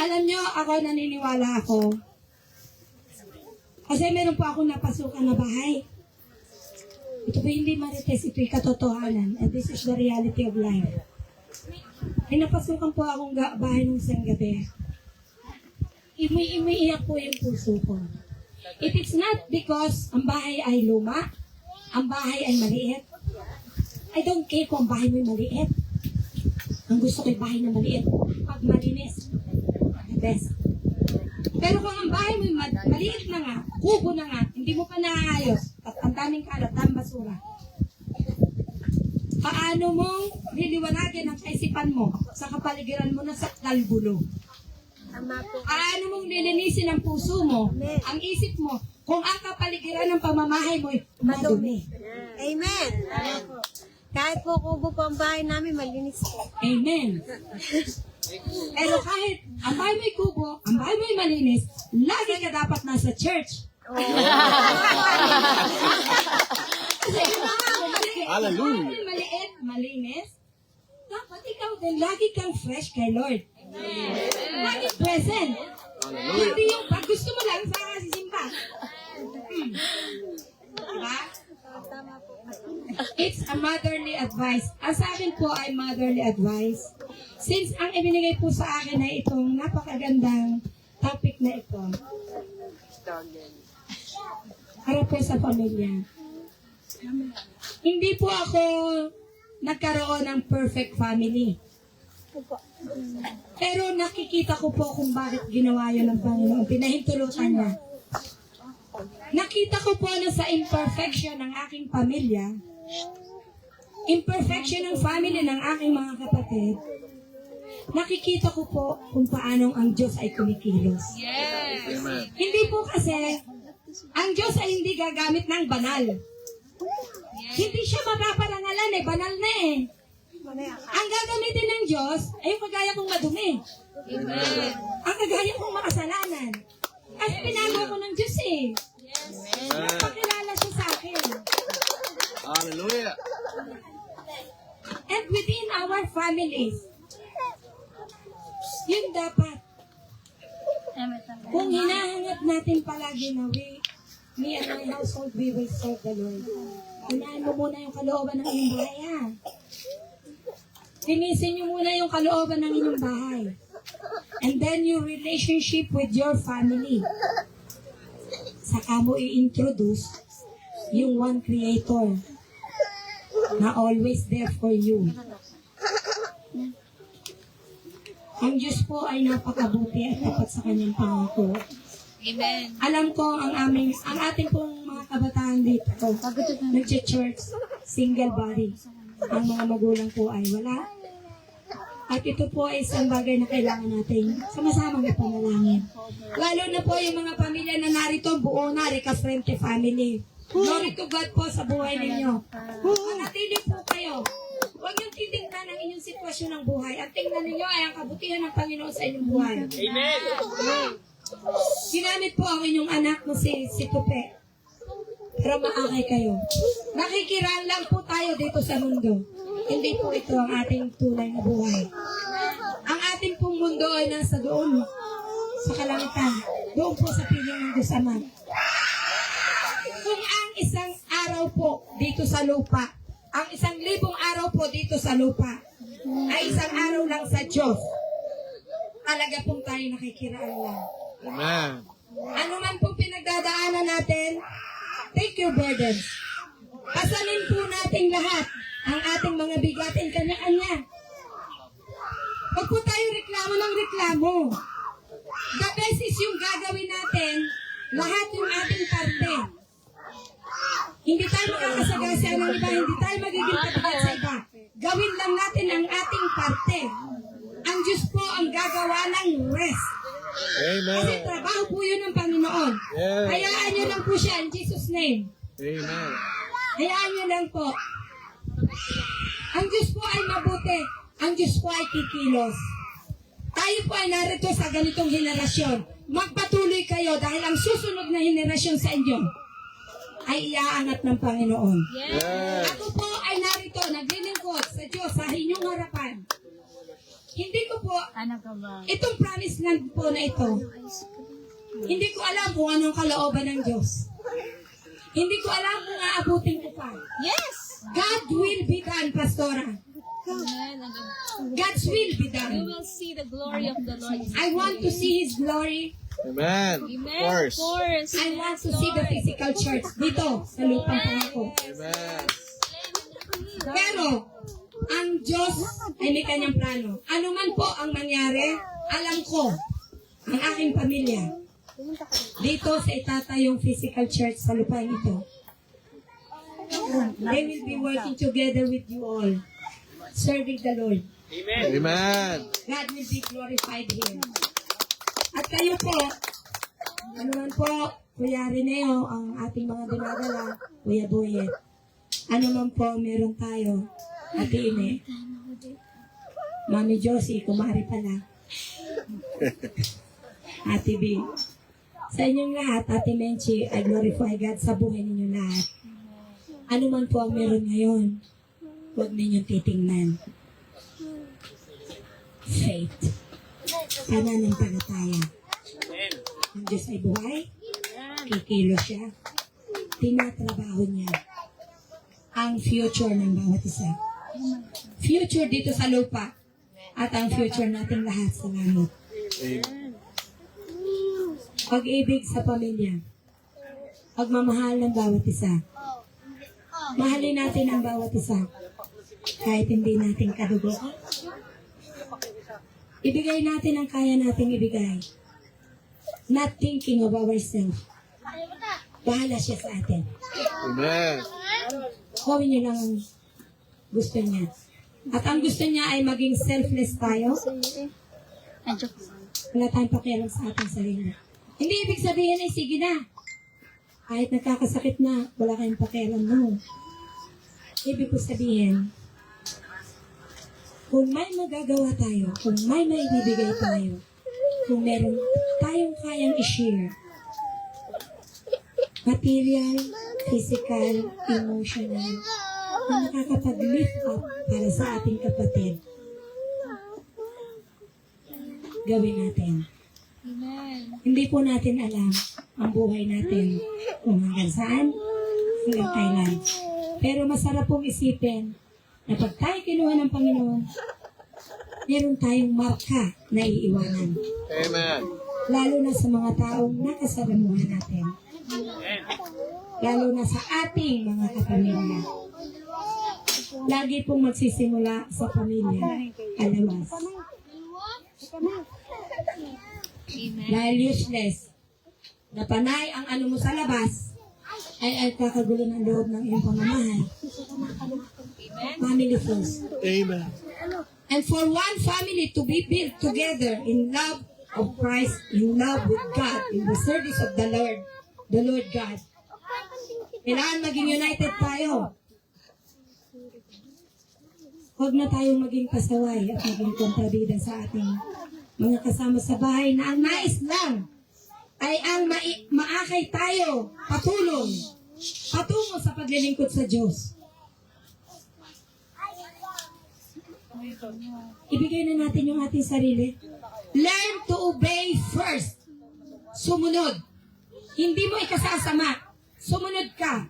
Alam nyo, ako naniniwala ako. Kasi meron po akong napasukan na bahay. Ito po hindi marites, ito'y katotohanan. And this is the reality of life. May napasukan po akong bahay nung isang gabi. Umiiyak po yung puso ko. It is not because ang bahay ay luma, ang bahay ay maliit. I don't care kung ang bahay mo'y maliit. Ang gusto ko'y bahay na maliit. Pag malinis, the best. Pero kung ang bahay mo'y maliit na nga, kubo na nga, hindi mo pa naayos, at ang daming kalat, daming basura, paano mong liliwanagin ang kaisipan mo sa kapaligiran mo na sa kalbulo? Paano mong lilinisin ang puso mo, ang isip mo, kung ang kapaligiran ng pamamahay mo'y madumi? Amen. Kahit po kubo po ang bahay namin, malinis po. Amen. Pero kahit ang bahay mo'y kubo, ang bahay mo'y malinis, lagi ka dapat nasa church. Kasi yung mga Hallelujah. maliit, malinis, dapat ikaw din, lagi kang fresh kay Lord. Lagi present. Hindi yung pag gusto mo lang sa sisimba. Diba? It's a motherly advice. Ang sa akin po ay motherly advice. Since ang ibinigay po sa akin ay itong napakagandang topic na ito. Para po sa pamilya. Hindi po ako nagkaroon ng perfect family. Pero nakikita ko po kung bakit ginawa yun ng Panginoon. Pinahintulutan niya. Nakita ko po na sa imperfection ng aking pamilya, imperfection ng family ng aking mga kapatid, nakikita ko po kung paanong ang Diyos ay kumikilos. Yes. Amen. Hindi po kasi, ang Diyos ay hindi gagamit ng banal. Hindi siya mapaparangalan banal na eh. Ang gagamitin ng Diyos ay yung kagaya kong madumi. Amen. Ang kagaya kong makasalanan. Kasi pinagawa ko ng Diyos eh. Amen. Pakilala siya sa akin. Hallelujah. And within our families, yun dapat. Kung hinahanap natin palagi na me and my household, we will serve the Lord. Unahin mo muna yung kalooban ng inyong bahay, ha? Linisin nyo muna yung kalooban ng inyong bahay. And then your relationship with your family. Saka mo i-introduce yung one creator na always there for you. Ang Diyos po ay napakabuti at tapat sa kanyang pangako. Amen. Alam ko ang ating pong mga kabataan dito, nag-church, single body. Ang mga magulang po ay wala. At ito po ay isang bagay na kailangan natin sama-samang ipanalangin. Lalo na po yung mga pamilya na narito, buo na, Recafrente family. Glory to God po sa buhay ninyo. Manatili po kayo. Huwag niyong titingnan ang inyong sitwasyon ng buhay. Ang tingnan ninyo ay ang kabutihan ng Panginoon sa inyong buhay. Amen. Ginamit po ang inyong anak na si Tupe. Pero maakay kayo. Nakikiraan lang po tayo dito sa mundo. Hindi po ito ang ating tunay na buhay. Ang ating pong mundo ay nasa doon, sa kalangitan. Doon po sa piling ng Diyos Ama. Kung ang isang araw po dito sa lupa, ang 1,000 araw po dito sa lupa, ay isang araw lang sa Diyos, talaga pong tayo nakikiraan lang. Amen. Ano man po pinagdadaanan natin, take your burdens. Pasanin po natin lahat ang ating mga bigatin kanya-kanya. Huwag po tayo reklamo ng reklamo. The best is yung gagawin natin, lahat yung ating parte. Hindi tayo makakasagasa ng iba, hindi tayo magiging katapat sa iba. Gawin lang natin ang ating parte. Ang Diyos po ang gagawa ng rest. Kasi Amen. trabaho po yun ng Panginoon. Yes. Hayaan nyo lang po siya in Jesus' name. Amen. Hayaan nyo lang po. Ang Diyos po ay mabuti. Ang Diyos po ay kikilos. Tayo po ay narito sa ganitong henerasyon. Magpatuloy kayo dahil ang susunod na henerasyon sa inyo ay iaangat ng Panginoon. Yes. Ako po ay narito, naglilingkod sa Diyos sa inyong harapan. Hindi ko po, itong promise land po na ito, hindi ko alam kung anong kalooban ng Diyos. Hindi ko alam kung aabutin ko pa. Yes. God will be done, Pastora. Amen. God's will be We done. will see the glory of the Lord. I want to see His glory. Amen. Amen. Of course. I want to see the physical church dito sa lupang pangako. Amen. Pero, ang Diyos ay may kanyang plano. Ano man po ang mangyari, alam ko, ang aking pamilya, dito sa itatayong physical church sa lupain ito, they will be working together with you all, serving the Lord. Amen. God will be glorified here. At kayo po, ano man po, Kuya Reneo, ang ating mga dinadala, Kuya Boyet, ano man po meron tayo, Ate Ine, Mami Josie, kumari pala, Ate B, sa inyong lahat, Ate Menchi, I glorify God sa buhay ninyo lahat. Ano man po ang meron ngayon, huwag ninyong titingnan. Faith. Pananampalataya. Ang Diyos ay buhay. Kikilos siya. Tinatrabaho niya ang future ng bawat isa. Future dito sa lupa at ang future nating lahat sa langit. Amen. Pag-ibig sa pamilya. Pagmamahal ng bawat isa. Mahalin natin ang bawat isa. Kahit hindi natin kadugo. Ibigay natin ang kaya nating ibigay. Not thinking of ourselves. Bahala siya sa atin. Amen. Gawin niyo lang ang gusto niya. At ang gusto niya ay maging selfless tayo. Wala tayong pakialam sa ating sarili. Hindi ibig sabihin ay sige na. Kahit nagkakasakit na, wala kayong pakialam mo. Ibig ko sabihin, Kung may magagawa tayo, kung may maibibigay tayo, kung meron tayong kayang i-share, material, physical, emotional, na nakakapag-lift up para sa ating kapatid, gawin natin. Amen. Hindi po natin alam ang buhay natin kung hanggang saan, hanggang kailan. Pero masarap pong isipin na pag tayo kinuha ng Panginoon, meron tayong marka na iiwanan. Amen. Lalo na sa mga taong nakasalamuhan natin. Lalo na sa ating mga kapamilya. Lagi pong magsisimula sa pamilya, alawas. Amen. Dahil useless, na panay ang ano mo sa labas, ay kakagulo ng loob ng iyong pamamahay. Family first. Amen. And for one family to be built together in love of Christ, in love with God, in the service of the Lord God, kailangan maging united tayo. Huwag na tayong maging pasaway at maging kontrabida sa ating mga kasama sa bahay na ang nais lang ay ang maakay tayo patulong patungo sa paglilingkod sa Diyos. Ibigay na natin yung ating sarili. Learn to obey first. Sumunod. Hindi mo ikasasama. Sumunod ka.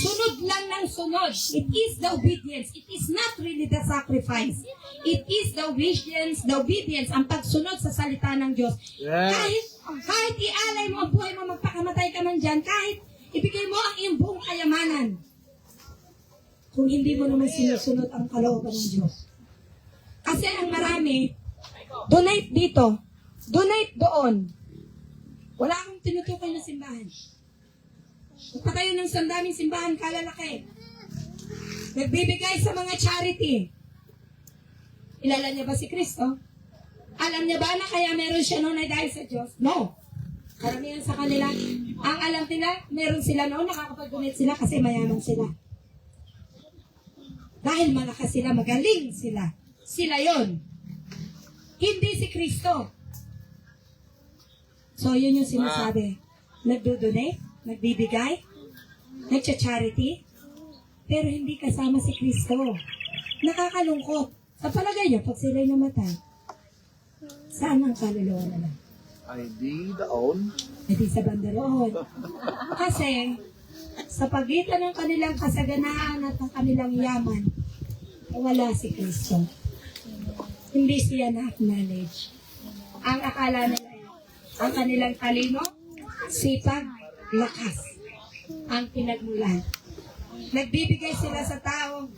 Sunod lang ng sunod. It is the obedience. It is not really the sacrifice. It is the obedience, ang pagsunod sa salita ng Diyos. Yes. Kahit ialay mo ang buhay mo, magpakamatay ka man dyan, kahit ibigay mo ang iyong buong kayamanan, kung hindi mo naman sinusunod ang kalooban ng Diyos. Kasi ang marami, donate dito, donate doon. Wala akong tinutukoy na simbahan. Magpatayo ng sandaming simbahan, kalalaki. Nagbibigay sa mga charity. Kilala niya ba si Kristo? Alam niya ba na kaya meron siya noon ay dahil sa Diyos? No. Karamihan sa kanila, ang alam nila, meron sila noon, nakakapag-donate sila kasi mayaman sila. Dahil malakas sila, magaling sila. Sila yon. Hindi si Kristo. So, yun yung sinasabi. Nagdo-donate, nagbibigay, nagcha-charity, pero hindi kasama si Kristo. Nakakalungkot. Sa palagay niyo, pag sila'y namatay, saan ang kaluluwa nila? I need own. Hindi sa bandaroon. Kasi, sa pagitan ng kanilang kasaganaan at ng kanilang yaman, wala si Kristo. Hindi siya na-acknowledge. Ang akala nila, ang kanilang talino, sipag, lakas, ang pinagmulan. Nagbibigay sila sa tao,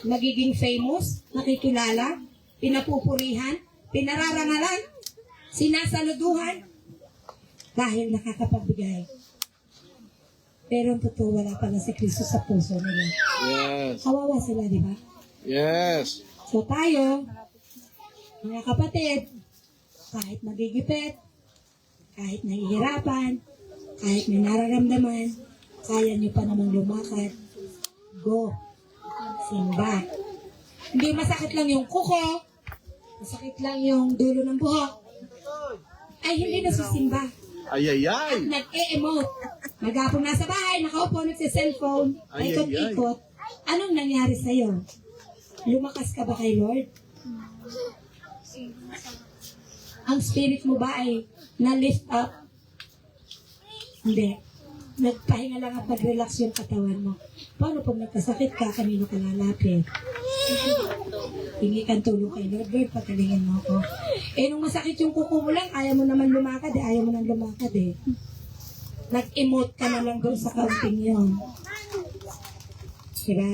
magiging famous, nakikilala, pinapupurihan, pinararangalan, sinasaluduhan, dahil nakakapagbigay. Pero ang totoo, wala pala si Kristo sa puso nila. Yes. Kawawa sila, di ba? Yes. So tayo, mga kapatid, kahit magigipit, kahit nahihirapan, kahit may nararamdaman, kaya niyo pa namang lumakad, go, simba. Hindi masakit lang yung kuko, masakit lang yung dulo ng buhok, ay hindi na susimba. Ay, ay, ay. At nag-e-emote. Maghapon nasa bahay, nakaupo, nagsi-cellphone, Ay, ay, ikot-ikot. Anong nangyari sa'yo? Lumakas ka ba kay Lord? Ang spirit mo ba ay na-lift up? Hindi. Nagpahinga lang at nag-relax yung katawan mo. Paano pag nagkasakit ka, kanino ka lalapit? Hingi kang tulong kay Lord. Lord, pagalingin mo ako. Eh, nung masakit yung kuko mo lang, ayaw mo naman lumakad eh. Ayaw mo nang lumakad eh. Nag-emote ka na lang doon sa kaunting yun. Diba?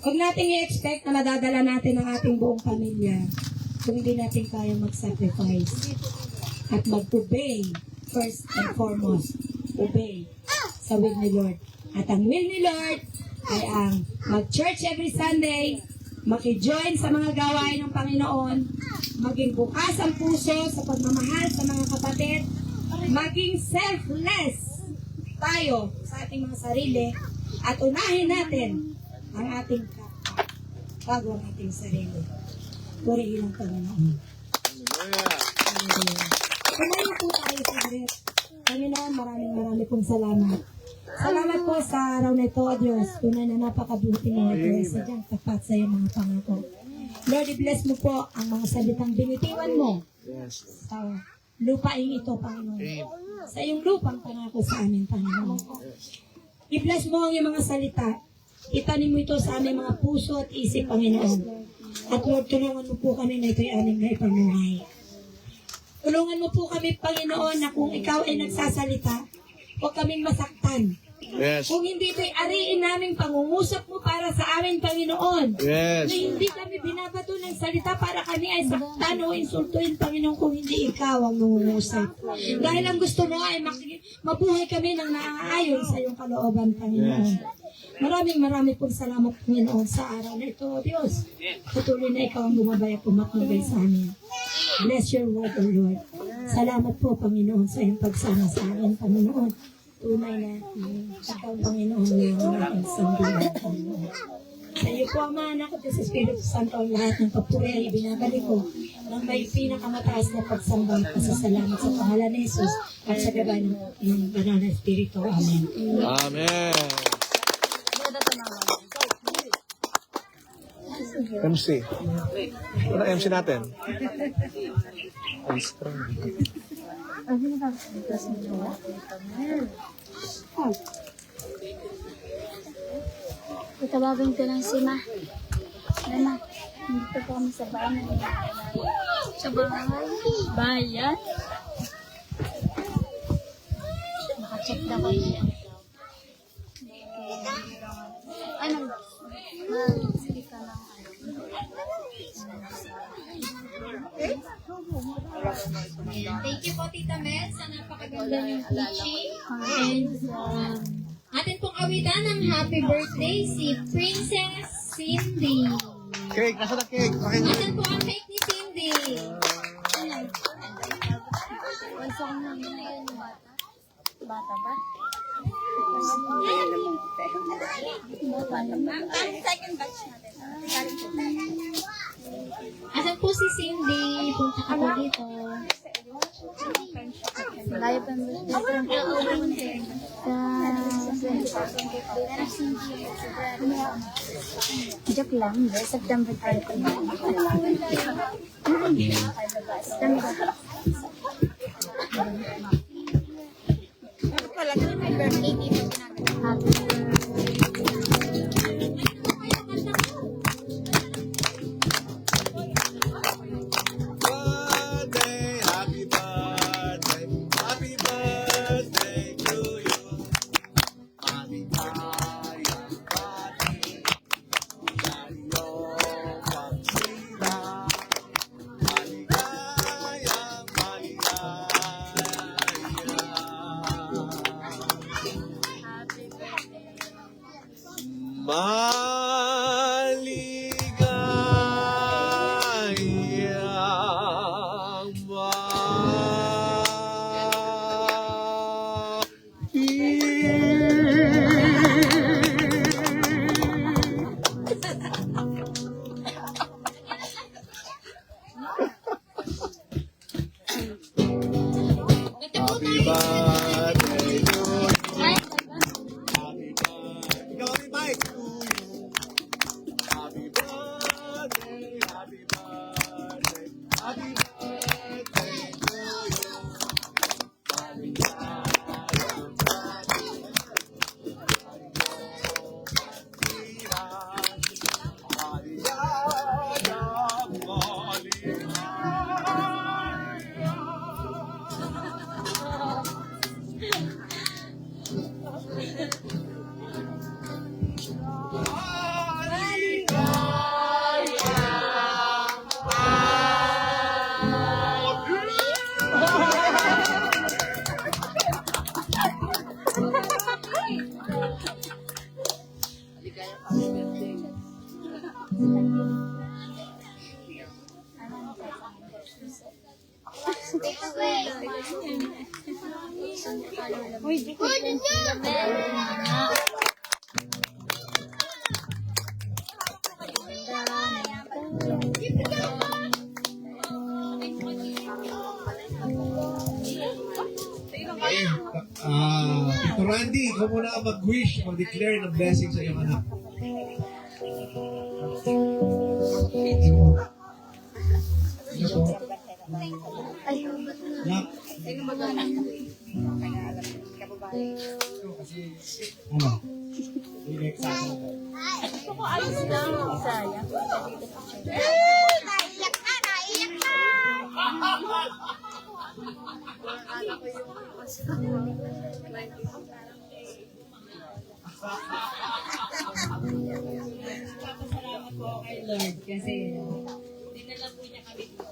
Huwag natin i-expect na madadala natin ang ating buong pamilya kung hindi natin kaya mag-sacrifice at mag-obey first and foremost. Obey sa will ni Lord. At ang will ni Lord ay ang mag-church every Sunday, maki-join sa mga gawain ng Panginoon, maging bukas ang puso sa pagmamahal sa mga kapatid, maging selfless tayo sa ating mga sarili, at unahin natin ang ating kapwa bago ang ating sarili. Purihin ang Panginoon. Hallelujah. Kumain po tayo sa Diyos. Panginoon, maraming pong salamat. Salamat po sa araw na ito, O Diyos. Tunay na napakabuti mo ito. Sadyang tapat sa iyong mga pangako. Lord, i-bless mo po ang mga salitang binitiwan mo Yes. sa lupaing ito, Panginoon. Amen. Sa iyong lupang pangako sa amin, Panginoon. I-bless mo ang iyong mga salita. Itanim mo ito sa aming mga puso at isip, Panginoon. At Lord, tulungan mo po kami na ito'y aming na ipamuhay. Tulungan mo po kami, Panginoon, na kung ikaw ay nagsasalita, huwag kaming masaktan. Yes. Kung hindi ito'y ariin namin pangungusap mo para sa amin, Panginoon. Yes. Na hindi kami binabato ng salita para kami ay saktan o insultuin, Panginoon, kung hindi ikaw ang mangungusap. Dahil ang gusto mo ay mabuhay kami ng naaayon sa iyong kalooban, Panginoon. Maraming pong salamat, Panginoon, sa araw na ito, O Diyos. Patuloy na ikaw ang bumabay at pumatnubay sa amin. Bless your word, O Lord. Salamat po, Panginoon, sa iyong pagsama sa amin, Panginoon. Tunay na ikaw, Panginoon, lang ang aking sandigan, Panginoon. Sa iyo po, Ama, Anak, at sa Espiritu Santo, ang lahat ng papuri ay ibinabalik ko ng may pinakamataas na pagsamba at pasasalamat sa pangalan ni Jesus at sa gabay ng Banal na Espiritu. Amen. Amen. MC. Ano MC natin? Ice cream. Tawagin ko lang si Ma. Mama, dito po kami sa bahay. Sa bahay? Bayan? Naka-check na kayo siya. Anong? Sige ka lang. Thank you po, Tita Mel, sa napakaganda niyong teaching. And atin pong awitan ng happy birthday si Princess Cindy. Cake, nasa na cake? Atin po ang cake ni Cindy. Bansa ko namin na yun, bata. Bata ba? Second batch natin. Asan po si Cindy? Punta ka po dito. Layo pa mo. Joke lang, September 3. September. Birthday, happy birthday, happy birthday to you. Maligayang bati, iyong pagsila. Maligayang maligayang Happy birthday to you. Happy birthday. Ikaw ang mic to you. Happy birthday, happy birthday, happy birthday to you. Maligayang bati, maligayang Tito Randy, ikaw muna ang mag-wish, mag-declare ng blessing sa iyong anak. Nak. Ano? Salamat po kay Lord kasi dinala po niya kami dito.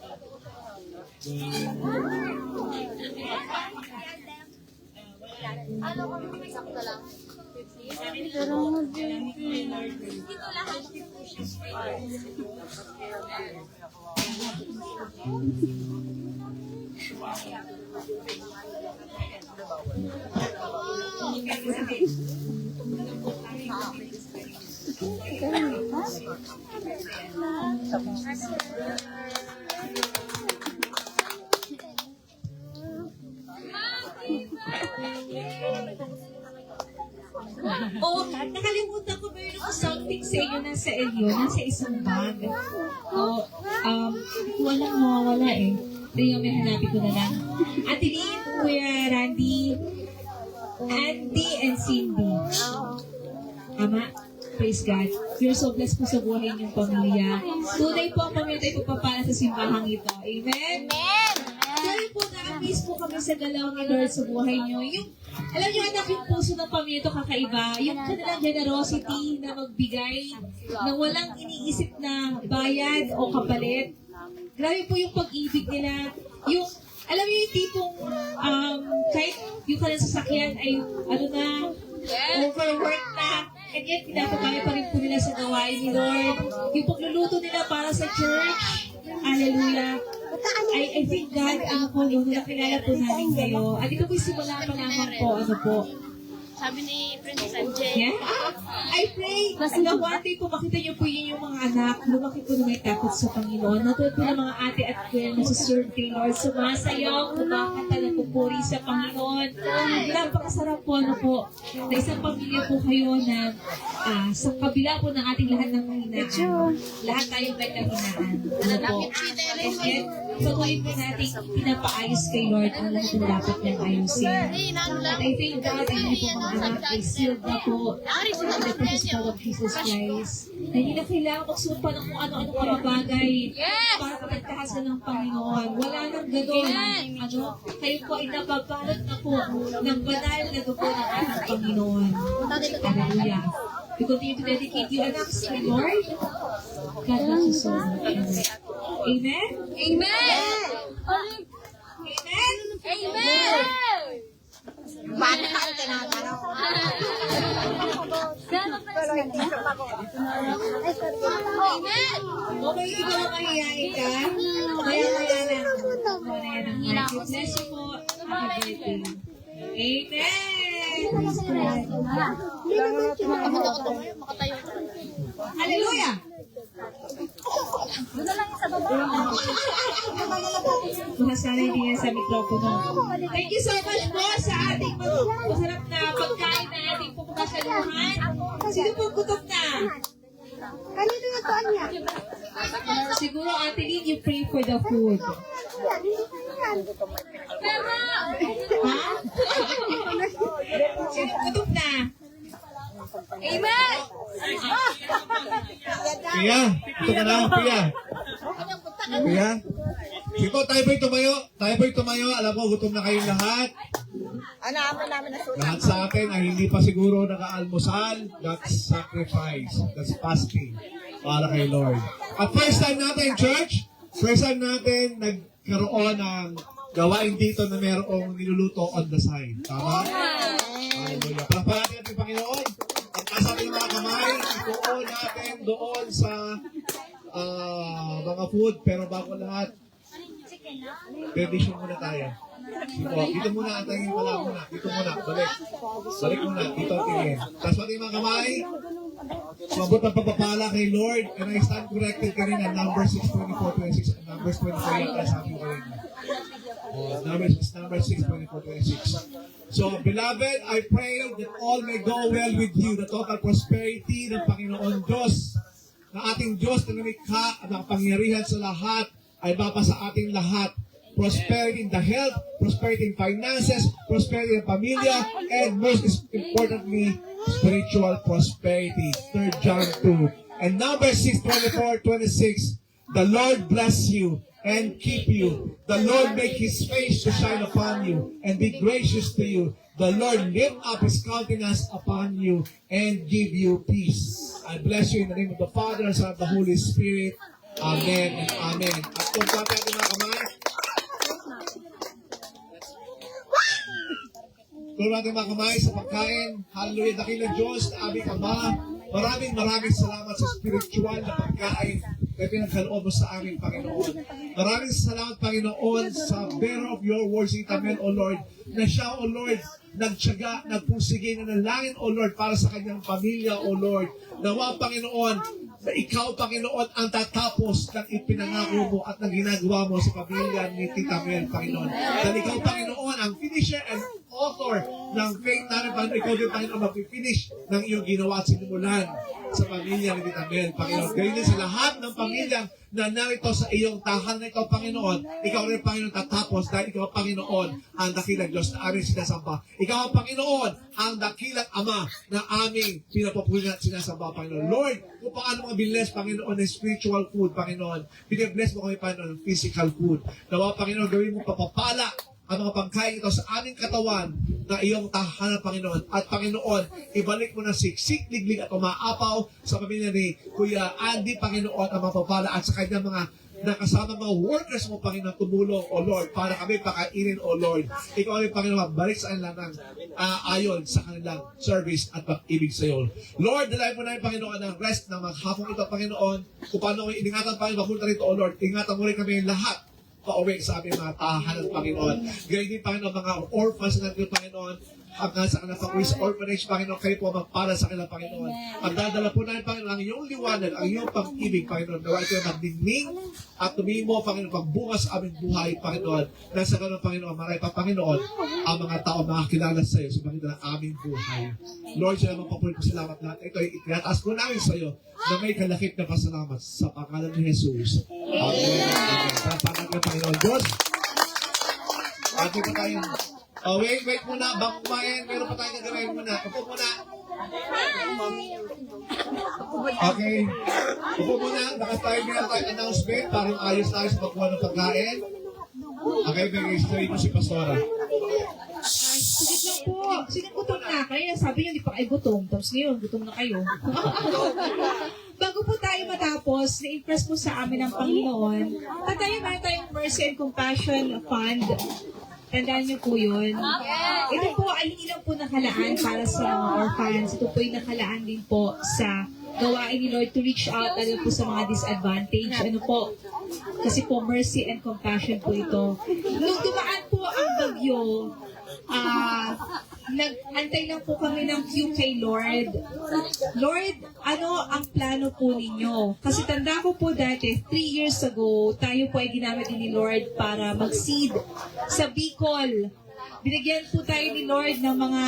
Oh, nakalimutan ko meron ko something sa inyo nasa inyo, nasa isang bag. Oh, walang mawawala eh. Tingnan may hanapin ko na lang. Ate Lynn, Kuya Randy, Andy and Cindy. Ama, praise God. You're so blessed po sa buhay niyong pamilya. Tunay po ang pamilya tayo pagpapala sa simbahang ito. Amen? Amen! Dahil po na-amaze po kami sa galaw ni Lord sa buhay niyo. Yung, alam niyo anak, yung puso ng pamilya ito kakaiba. Yung kanilang generosity na magbigay, na walang iniisip na bayad o kapalit. Grabe po yung pag-ibig nila. Yung, alam niyo yung tipong, kahit yung kanilang sasakyan ay, ano na, overwork na, and yet, pinapagay pa rin po nila sa gawain ni Lord. Yung pagluluto nila para sa church, hallelujah. I thank God, ano po, nung nakilala po namin kayo. At ito po yung simula pa naman po, ano po. Sabi ni Princess MJ. Yeah? I pray, hanggang one day po, makita niyo po yun yung mga anak, lumaki po na may takot sa Panginoon. Natulad po ng mga ate at kuya na serve kay Lord, sumasayaw, kumakanta na pupuri sa Panginoon. Napakasarap po, ano po, na isang pamilya po kayo na sa kabila po ng ating lahat ng kahinaan. Lahat tayo may kahinaan. Ano po? And yet, patuloy po natin pinapaayos kay Lord ang lahat ng dapat niyang ayusin. At I thank God, and hindi po mga anak ay sealed na po in the precious blood of Jesus Christ. Na hindi na kailangan magsupa ng kung ano-ano mga bagay para pagkatahas ng Panginoon. Wala nang gano'n. Ano? Kayo po ay nababalot na po ng banal na dugo ng ating Panginoon. Hallelujah. We continue to dedicate you anak to the Lord. God bless you so much. Amen? Amen! Amen? Amen! Bata ka ang tinatanong. Amen! Okay, ikaw mahihain ka. Maya-maya na. Maya na. God bless you po. Happy birthday. Amen! Hallelujah! Mahasala hindi yan sa mikropono. Thank you so much po sa ating masarap na pagkain na ating pupakasaluhan. Sino po gutom na? Kanino yung tuan niya? Siguro Ate Lynn, you pray for the food. Ha? Sino gutom na? Amen! Pia, ito ka na, Pia. Pia. Ito, tayo po'y tumayo. Alam ko, gutom na kayong lahat. Lahat sa atin ay hindi pa siguro naka-almusal. That's sacrifice. That's fasting. Para kay Lord. At first time natin, church, nagkaroon ng gawain dito na mayroong niluluto on the side. Tama? Hallelujah. Palakpakan natin ating Panginoon. At nasa ating mga kamay, ituon natin doon sa mga food. Pero bago lahat, tradition muna tayo. Dito muna, atangin wala muna. Dito muna, balik. Balik muna, dito ang tingin. Tapos ating mga kamay, sumabot ang pagpapala kay Lord. And I stand corrected kanina, Numbers 6:24-26. Numbers 24 yung sabi ko rin. Number 6, 24, 26. So, beloved, I pray that all may go well with you. The total prosperity ng Panginoon Diyos, na ating Diyos na lumikha at nakapangyarihan sa lahat, ay baba sa ating lahat. Prosperity in the health, prosperity in finances, prosperity in pamilya, and most importantly, spiritual prosperity. 3 John 2. And number 6, 24, 26. The Lord bless you and keep you. The Lord make His face to shine upon you and be gracious to you. The Lord lift up His countenance upon you and give you peace. I bless you in the name of the Father, and Son, and the Holy Spirit. Amen and amen. At kung sabi natin mga kamay, tulad natin mga kamay sa pagkain. Hallelujah. Dakilang Diyos na aming Ama. Maraming salamat sa spiritual na pagkain na pinagkaloob mo sa aming Panginoon. Maraming salamat, Panginoon, sa bearer of your words, Amen, O Lord, na siya, O Lord, nagtiyaga, nagpursige, nanalangin, O Lord, para sa kanyang pamilya, O Lord. Nawa, Panginoon, na ikaw, Panginoon, ang tatapos ng ipinangako mo at ng ginagawa mo sa pamilya ni Tita Mel, Panginoon. Dahil ikaw, Panginoon, ang finisher and author ng faith namin, Panginoon. Ikaw din, Panginoon, mag-finish ng iyong ginawa at sinimulan sa pamilya ni Tita Mel, Panginoon. Gayun din sa lahat ng pamilyang na narito sa iyong tahanan na ikaw, Panginoon. Ikaw rin, Panginoon, tatapos dahil ikaw, Panginoon, ang dakilang Diyos na aming sinasamba. Ikaw, Panginoon, ang dakilang Ama na aming pinapapunan at sinasamba, Panginoon. Lord, kung paano mga binless, Panginoon, ng spiritual food, Panginoon, binibless mo kami, Panginoon, ng physical food. Nawa, Panginoon, gawin mo papapala ang mga pangkain ito sa aming katawan na iyong tahanan, Panginoon. At Panginoon, ibalik mo na siksik, liglig at umaapaw sa pamilya ni Kuya Andy, Panginoon, ang mapapala at sa kanyang mga nakasama mga workers mo, Panginoon, tumulong, O Lord, para kami pakainin, O Lord. Ikaw rin, Panginoon, balik sa kanila ng ayon sa kanilang service at pag-ibig sa iyo. Lord, dalayan mo namin, Panginoon, ang rest ng mga hapong ito, Panginoon. Kung paano kami iningatan, Panginoon, papunta rito, O Lord. Ingatan mo rin kami lahat pauwi sa aming mga tahanan, Panginoon. Gayun din, Panginoon, mga orphans natin, Panginoon, hanggang sa kanilang pag-uwi sa orphanage, Panginoon, kayo po magpala sa kanilang, Panginoon. Magdadala po namin, Panginoon, ang iyong liwanag, ang iyong pag-ibig, Panginoon. Nawa ito magdingning at tumimo, Panginoon, pagbunga sa aming buhay, Panginoon. Nasa ganun, Panginoon, maray pa, Panginoon, ang mga tao makakilala sa iyo sa panginoon ng aming buhay. Lord, siya naman papulit ko salamat lahat. Ito ay itinataas ko namin sa iyo na may kalakip na pasalamat sa pangalan ni Jesus. Amen. Amen. Sa pangalan ng Panginoon Diyos. Pati pa tayo. Wait muna. Bago kumain, meron pa tayong gagawin muna. Upo muna. Okay. Upo muna. Nakas tayo meron tayong announcement para ayos tayo sa pagkuha ng pagkain. Okay, mag-explain mo si Pastora. Sige lang po. Sige, gutom na kayo. Sabi niyo, hindi pa kayo gutom. Tapos ngayon, gutom na kayo. Bago po tayo matapos, na-impress po sa amin ng Panginoon, meron tayong Mercy and Compassion Fund. Tandaan niyo po yun. Ito po ay hindi lang po nakalaan para sa mga orphans. Ito po ay nakalaan din po sa gawain ni Lord to reach out lalo po sa mga disadvantage. Ano po? Kasi po mercy and compassion po ito. Nung dumaan po ang bagyo, nag-antay lang po kami ng queue kay Lord. Lord, ano ang plano po ninyo? Kasi tanda ko po dati, 3 years ago, tayo po ay ginamit ni Lord para mag-seed sa Bicol. Binigyan po tayo ni Lord ng mga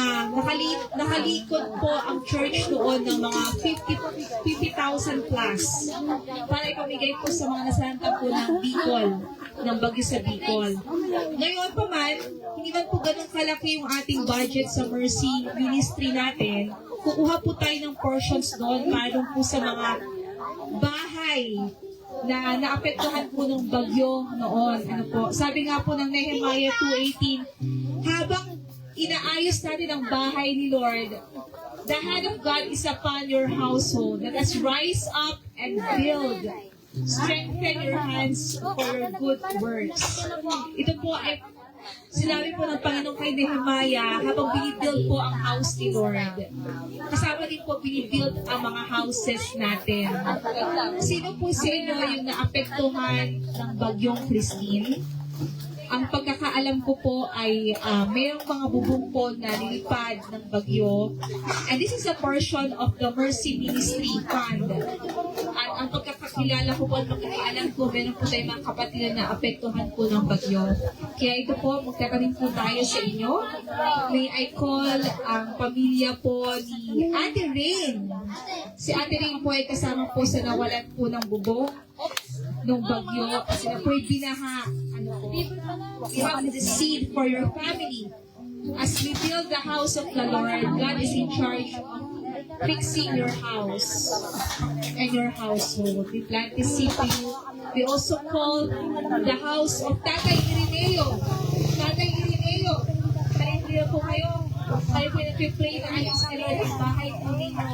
nakalikod po ang church noon ng mga 50,000 plus para ipamigay po sa mga nasalanta po ng Bicol, ng bagyo sa Bicol. Ngayon pa man, hindi man po ganun kalaki yung ating budget sa Mercy Ministry natin. Kukuha po tayo ng portions doon para doon po sa mga bahay na naapektuhan po ng bagyo noon. Ano po? Sabi nga po ng Nehemiah 2:18, habang inaayos natin ang bahay ni Lord, the hand of God is upon your household. Let us rise up and build. Strengthen your hands for your good works. Ito po ay sinabi po ng Panginoon kay Nehemiah habang binibuild po ang house ni Lord. Kasama din po binibuild ang mga houses natin. Sino po sa inyo yung naapektuhan ng bagyong Christine? Ang pagkakaalam ko po ay mayroong mga bubong po na nilipad ng bagyo. And this is a portion of the Mercy Ministry Fund. At ang kilala ko po at magkakaalam ko, meron po tayong mga kapatiran na apektuhan po ng bagyo. Kaya ito po, magkakaroon po tayo sa inyo. May I call ang pamilya po ni Ate Rain. Si Ate Rain po ay kasama po sa nawalan po ng bubong nung bagyo. Sila po ay binaha. You have the seed for your family. As we build the house of the Lord, God is in charge of fixing your house and your household. We plant this seed to you. We also call the house of Tatay Irineo. Tatay Irineo. Tatay Irineo po kayo. Kayo po nag-pray na ayos sa Lord. Ang bahay po ninyo.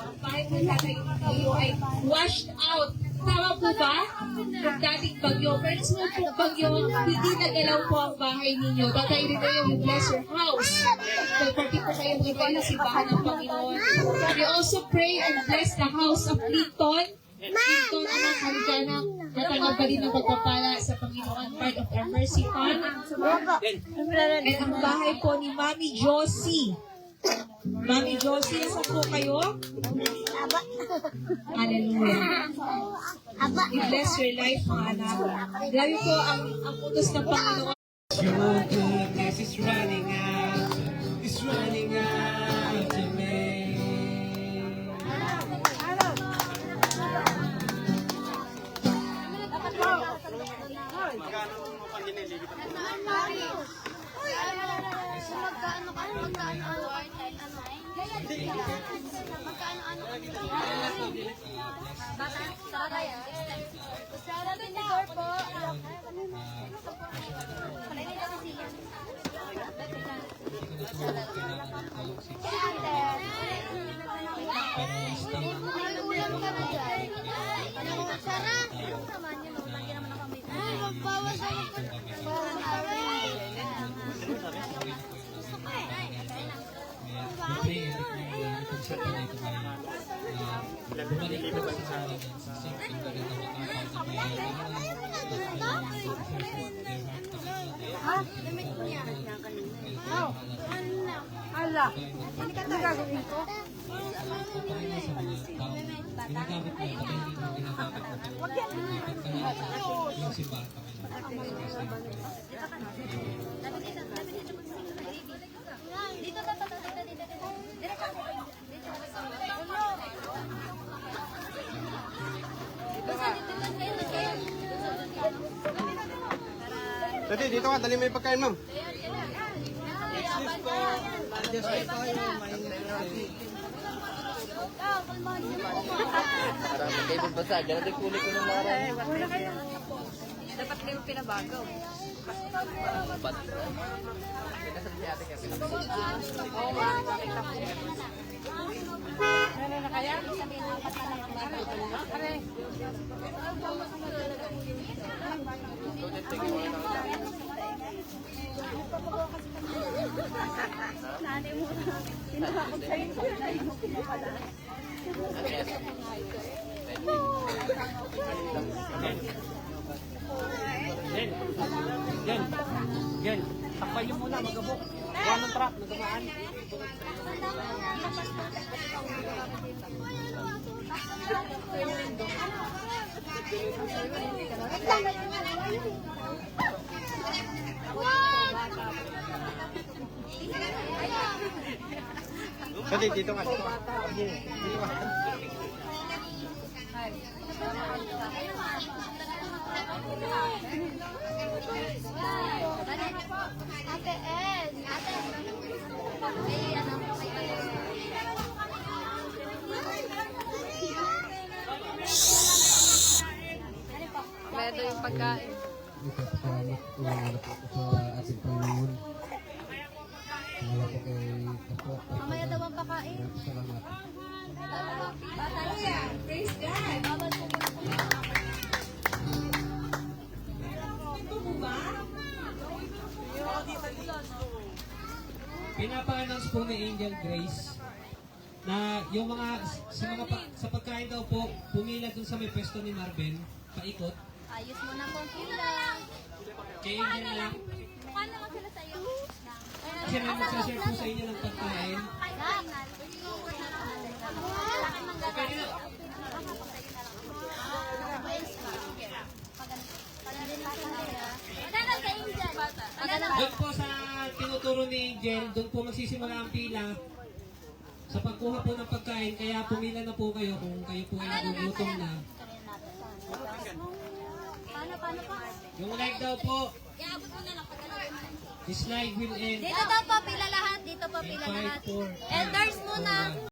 Ang bahay po ng Tatay Irineo ay washed out. Tama po ba? Yung dating bagyo. Pero sunod po bagyo, hindi nagalaw po ang bahay ninyo. Tatay Irineo, we bless your house. So, pati po kayo mga ng simbahan ng Panginoon. We also pray and bless the house of Clinton. Clinton, anak, halikanak, natanggap pa din ng pagpapala sa Panginoon, part of our mercy fund. And ang bahay po ni Mami Josie. Mami Josie, nasa po kayo? Hallelujah. We bless your life, mga anak. Grabe po ang utos ng Panginoon. Your goodness is running out. It's running out to me. Dati, dito ka, dali mo yung pagkain, ma'am. Dapat kayo pinabago. Yan. Takpan niyo muna, magabok. Buwan ng truck, nagamaan. Dati, dito ka. Dito ka. Ate Ed, Meron yung pagkain. Salamat po sa ating Panginoon. Salamat po kay Kapo. mamaya daw ang pakain. Salamat. Hallelujah! Praise God! Ito po ba? Pinapa-announce po ni Angel Grace na yung mga sa pagkain daw po pumila dun sa may pwesto ni Marvin, paikot. Ayos mo na po sila. Kay Angel na lang. Mukha naman sila sa'yo. Kasi may magsashare po sa inyo ng pagkain. Pwede na. Doon po sa tinuturo ni Angel, doon po magsisimula ang pila sa pagkuha po ng pagkain. Kaya pumila na po kayo kung kayo po ay nagugutom na. Paano pa? Yung like daw po, this live will end Dito daw po, pila lahat. Dito po, in pila 5, lahat. 4, Elders muna.